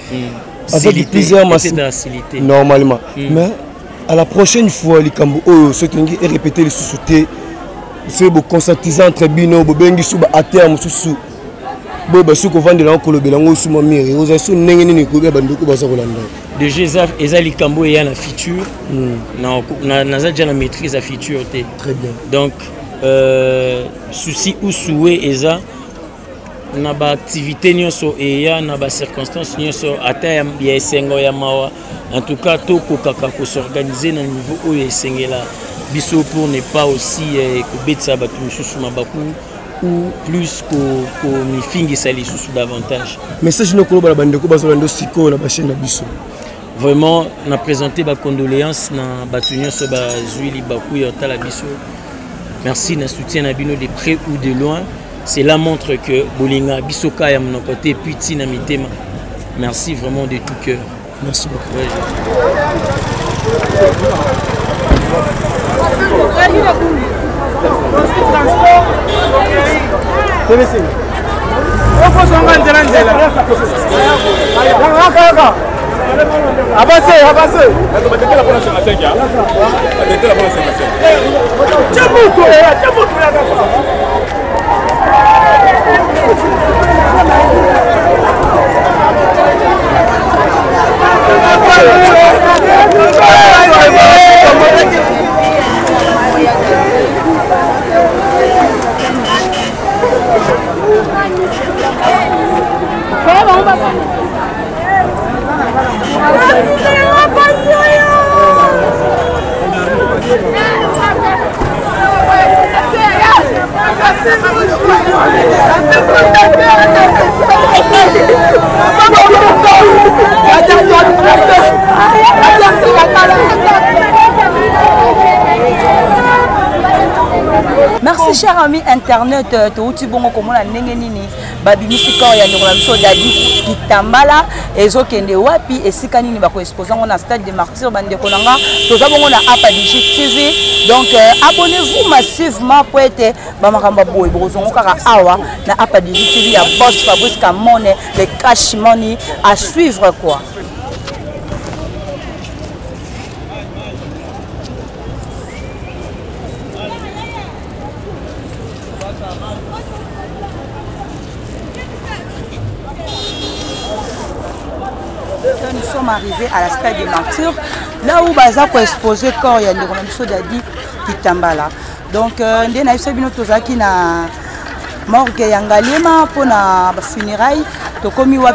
Avec plusieurs massivité normalement. Mais à la prochaine fois les Kambo ce qui est répété les sous-soutés c'est beau conscientisant entre bino bobengi suba à terme sous bo basuko vendre la ko lobelango suma mire oza su ndenge nini ko ba ndoko baza kolanda déjà ezali Kambo et na feature na za déjà la maîtrise à feature té très bien donc souci ou souhait eza na ba activité nyonso et ya na ba circonstances nyonso ata ya esengo ya mawa en tout cas to ko kaka ko s'organiser na niveau o esengela biso pour ne pas aussi kubetsa batu mususu mabaku ou plus ko mifingi sali susu davantage message no ko ba bandeko bazolando siko na ba chaîne na biso vraiment na présenté ba condoléances na batunyo so ba zuili baku ya tala biso. Merci na soutien na bino de près ou de loin. Cela montre que bolinga bisoka ya mon côté petit na mitema. Merci vraiment de tout cœur. Merci beaucoup. Ouais. Avancez, avancez. Merci chers amis internet, touti bongo komona ndenge nini babimisi corps ya ndeko na biso Dadi Kitambala ezokende wapi esika nini bako exposer ngo na stade de martyrs bandeko nanga toza bongo na APADJ TV. Donc abonnez-vous massivement pour être bamakambo boy bozongo kaka awa na APADJ TV ya Boss Fabrice Kamone, le cash money à suivre quoi. Nous sommes arrivés à la stade des martyrs, là où Baza a exposé le corps de Dadi Kitambala. Donc, nous avons na morgue Yangalema pour na funérailles. Nous avons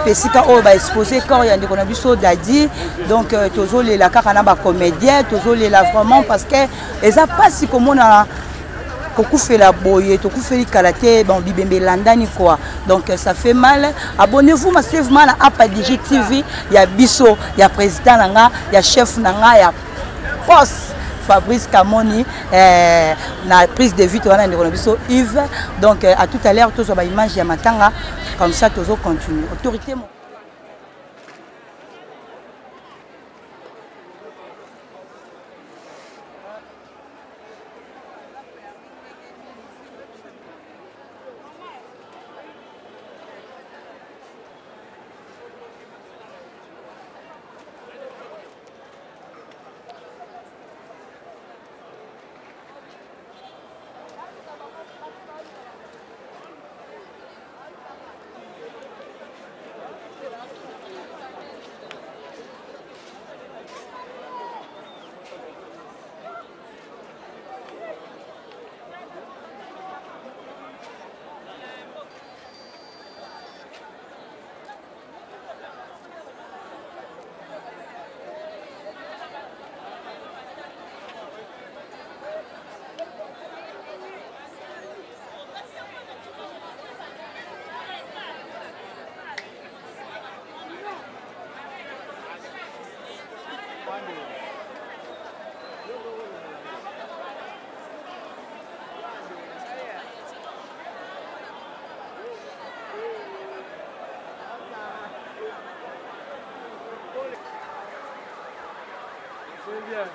exposé le corps de Dadi. Donc, nous avons la carana comédien, nous avons vraiment parce que les pas si comme on a fait la boye, tout fait le karaté, bon bibembe landani quoi. Donc ça fait mal. Abonnez-vous massivement à APADJ TV. Il y a Bisso, il y a président nanga, il y a chef nanga, il y a boss Fabrice Kamoni, la prise de vue on a Bisso Yves. Donc à tout à l'heure tous sur image ya matanga comme ça tous continue. Autorité bien.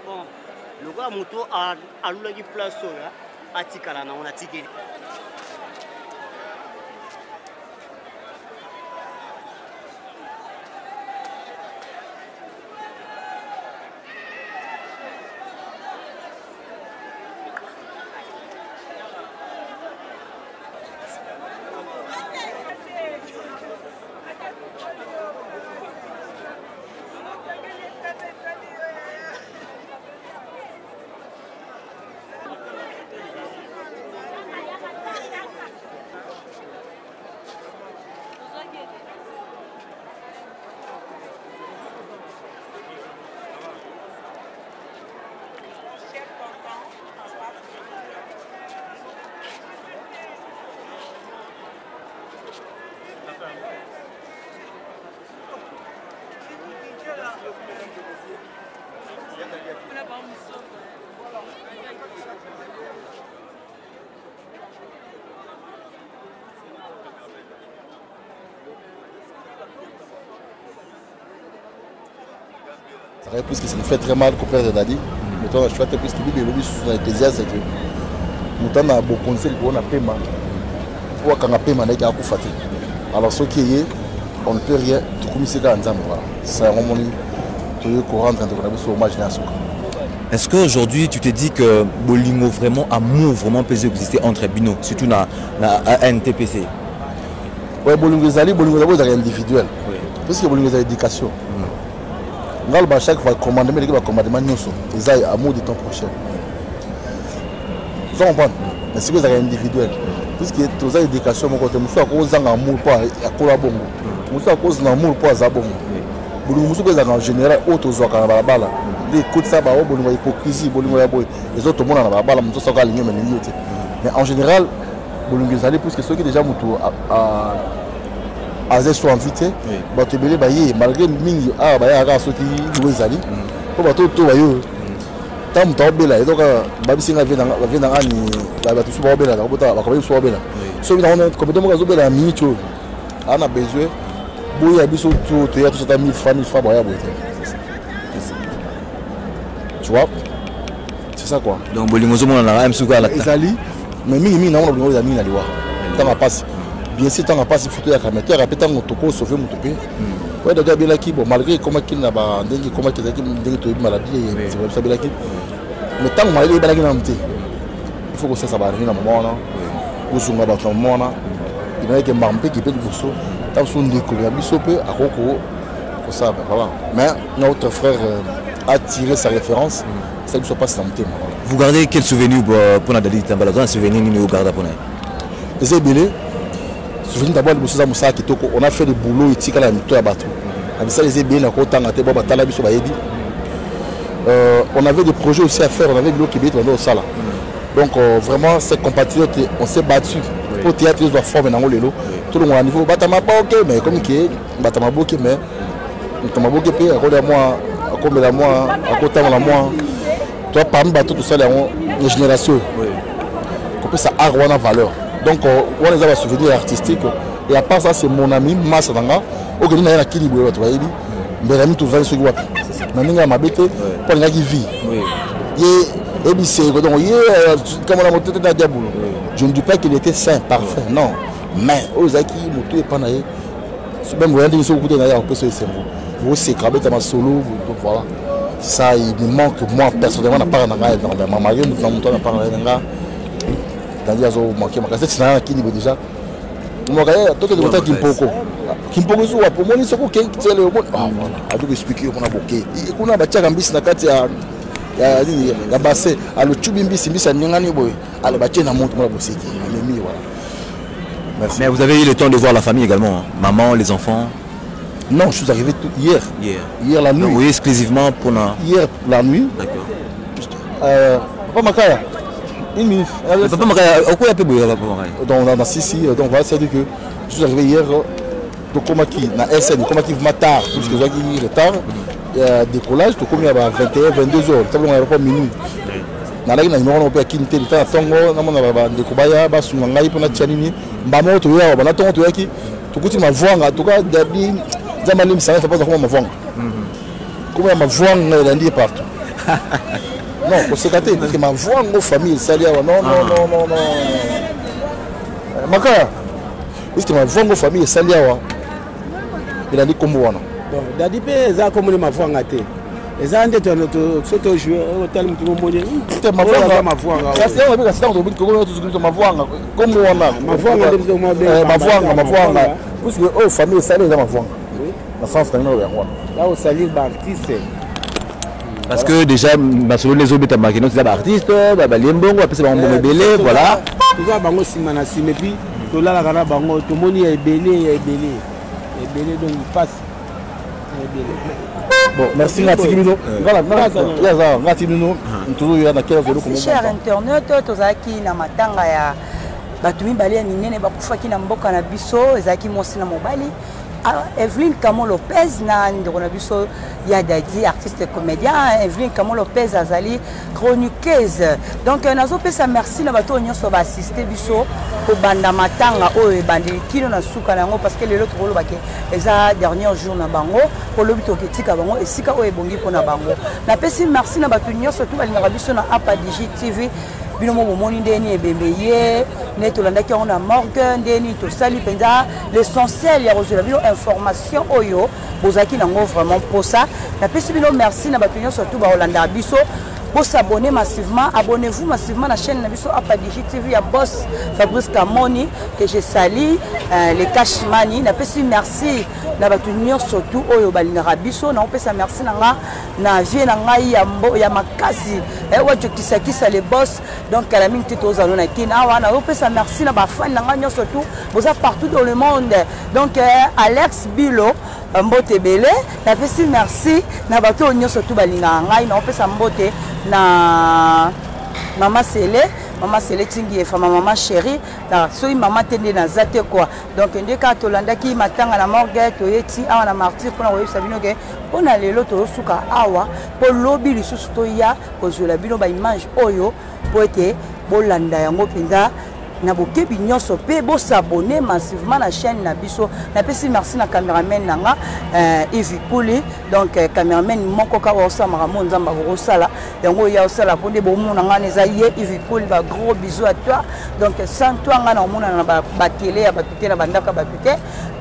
Bon, le gars moto a alulaki place oyo atikala na on atikeli. Ça fait plus que ça nous fait très mal qu'on perd Dadi. Mais toi, je fais plus que le lobby sur l'ecclésiaste, c'est que nous avons beaucoup de conseils pour un paiement. Pour qu'on ait paiement, on a fait. Alors, ce qui est, on ne peut rien, tout comme c'est quand voilà. C'est un moment où tu courant entre les hommage à Soka. Est-ce qu'aujourd'hui tu te dis que Bolingo vraiment amour vraiment peut exister entre Bino, surtout dans la NTPC? Oui, Bolingo Zali, Bolingo Zali est individuel. Parce que Bolingo Zali éducation. À chaque fois, commandement, l'équipe va commandement, ils ont amour de temps prochain. Vous comprenez? Mais c'est que c'est individuel. Puisque tous les éducations, nous avons amour pour la bonne. Nous avons amour pour la bonne. Bolingo en général, autres ont la balle. Les coups de sabbat, Bolingo hypocrisie, Bolingo les autres monde en la balle, nous sommes alignés, mais en général, Bolingo Zali, puisque ceux qui déjà Azé soit invité, malgré Mingi, ceux qui jouent Zali, pour bateau tout ailleurs. Tant que tu as bela, donc Babisina vient dans Annie, la bateau soit bela, la bota, la commune soit bela. Ceux qui ont complètement gazobé la minute, on a besoin, Bouya Bissot, tu as tout ça, 1000 francs, Boya Boya. Tu vois? C'est ça quoi. Donc Bolingo Zomo na la MSUK la Zali, mais Mingi na Bolingo Zali na liwa. Tant à passer. Bien sûr, tant à passer photo ya caméra, répétant mon topo sauver mon topé. Ouais, d'ailleurs Belaki, bon malgré comment qu'il n'a pas dengue, comment qu'il a dengue maladie, c'est vrai ça Belaki. Mais tant malgré Belaki n'a pas il faut que ça va arriver dans moment là. Vous sont là dans moment là. Il y a que Mampé qui peut du bosso. Tant son découvert bisope à Roko, pour ça voilà. Mais notre frère a tiré sa référence, ça ne soit pas santé. Vous gardez quel souvenir pour Nadali Tambala? Un souvenir ni vous gardez pour nous? les ébélés. Souvenir d'abord les bosses à Moussa Kitoko, on a fait des boulots ici quand la mito à bateau. Avec ça les ébélés, on a été bon batala biso baebi. On avait des projets aussi à faire, on avait l'eau qui était dans ça là. Donc vraiment ces compatriotes, on s'est battu pour théâtre ils doivent former dans le lot. Tout le monde à niveau batama pas OK mais comme qui est batama OK mais batama OK puis à côté moi comme la moi à côté de moi toi parmi bateau tout ça les générations. Comme ça a une valeur. Donc on les a des souvenirs artistiques et à part ça c'est mon ami Massa Danga au Kenya na kili boyo tu vois ibi mais ami tout va sur quoi na ninga mabete pour nga qui vit et puis c'est donc comme la moto de diabolo je ne dis pas qu'il était sain parfait non mais ozaki moto et pas naé même vous rendez sur côté na ya peut se sembo vous c'est crabé ta solo voilà ça il me manque moi personnellement na part na dans ma mariée dans mon temps na part na c'est-à-dire que manqué ma cassette c'est qui niveau déjà moi tout de côté Kimpoko zo pour moi c'est ko c'est le bon ah voilà a dû expliquer qu'on a bloqué et qu'on a battu ngambisi na kati ya basse à le chubimbisi mbisa nyangani boy à le battu na monte moi bosiki ami voilà. Merci. Mais vous avez eu le temps de voir la famille également, hein? Maman, les enfants? Non, je suis arrivé hier. Hier la nuit. Donc, oui, exclusivement pour la... Hier la nuit. D'accord. Papa Makaya. Une minute. Papa Makaya, au quoi il y a peu de Papa Makaya? Donc, dans Sissi, donc voilà, c'est-à-dire que je suis arrivé hier. Donc, comme qui, dans SN, comme qui va tard, parce que j'ai eu retard, décollage, donc comme il y a 21, 22 heures, ça veut dire pas minuit. Nalaki na numéro pe kinté ta tongo na mona ba ndekubaya ba sunga ngai pona tchanini mbamo to ya bana tongo to yaki tukuti mavwanga tuka dabi zamani msanga ça pas comme mavwanga comme mavwanga là ndi partout non pour se cater parce que mavwanga famille salia non maka est-ce que mavwanga famille salia wa il a dit comme wana bon dadi pe za comme le mavwanga te eza nde soto jouer hotel mutu mmoja te mavwanga kasi yao bika sita ngobiki ko tuzungumza mavwanga komo wana mavwanga ndio mavwanga parce que oh famille ça les mavwanga na sens tellement ya wana là au salir ba artiste parce que déjà selon les autres makino c'est ba artiste ba liembongo après ba mbongo belé voilà toujours bango sima na sima puis to la kana bango to moni ya belé donc il passe bon, merci Natimino. Voilà, Natimino. Cher internaute, tozaki na matanga ya batumi bali ya minene bakufaki na mboka na biso ezaki mosi na mobali. Evelyne Camo Lopez na ndeko na biso ya Dadi artiste comédien Evelyne Camo Lopez azali chroniqueuse donc nazo pesa merci na bato nyonso ba assister biso ko banda matanga oyo bandi kino na suka nango parce que lelo tolo bake eza dernier jour na bango ko lobito ketika bango esika oyo bongi pona bango na pesi merci na bato nyonso to balinga biso na Apa Digi TV bino mo moni ndeni ebembeye neto landaki on a morgue ndeni to sali penza l'essentiel ya rejoindre bino information oyo bozaki nango vraiment pour ça na pesi bino merci na bato nyonso surtout ba Holanda biso pour s'abonner massivement abonnez-vous massivement à la chaîne na biso Apa Digi TV ya boss Fabrice Kamoni que je salue les Cashmani na pesi merci na bato nyonso surtout oyo balinga biso na pesa merci nanga na vie na ngai ya makasi wacho kisakisa les boss donc à la minute tous allons na kina wana pesa merci na ba fan nanga nyonso surtout vous êtes partout dans le monde donc Alex Bilo mbote belé na pesi merci na bato nyonso surtout balinga ngai na pesa mbote na Maman Sele tingi fama maman chérie na soyi maman tende na zate quoi donc ndeka to landaki matanga na morgue to yeti awa na martyr pona ko yebisa bino ke pona lelo to suka awa po lobi lisusu to ya ko zola bino ba image oyo po ete bolanda yango penza na bokebi nyonso pe bo s'abonner massivement na chaîne na biso na pesi merci na cameraman nanga Yves Kouli donc cameraman moko ka wa samara mo nzamba ko sala yango ya sala po de bo mo nanga neza ye Yves Kouli ba gros bisous à toi donc sans toi nga na mo na ba télé ya ba pité na bandaka ba pité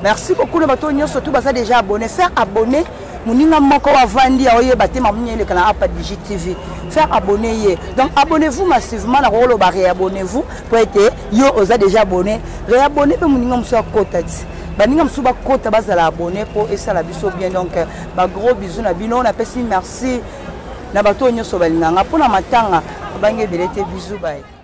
merci beaucoup na bato nyonso tout ba ça déjà abonné faire abonner Mouninga moko avandi oye batema mnyele kana Apa Digi TV faire abonner ye donc abonnez-vous massivement na rolo ba réabonnez-vous pour être yo oza déjà abonné réabonner pe mouninga muso akota ti baninga muso ba kota bazala abonné pour esa la biso bien donc ba gros bisous na bino na pesi merci na bato nyonso balinganga pona matanga bange belete bisous bye.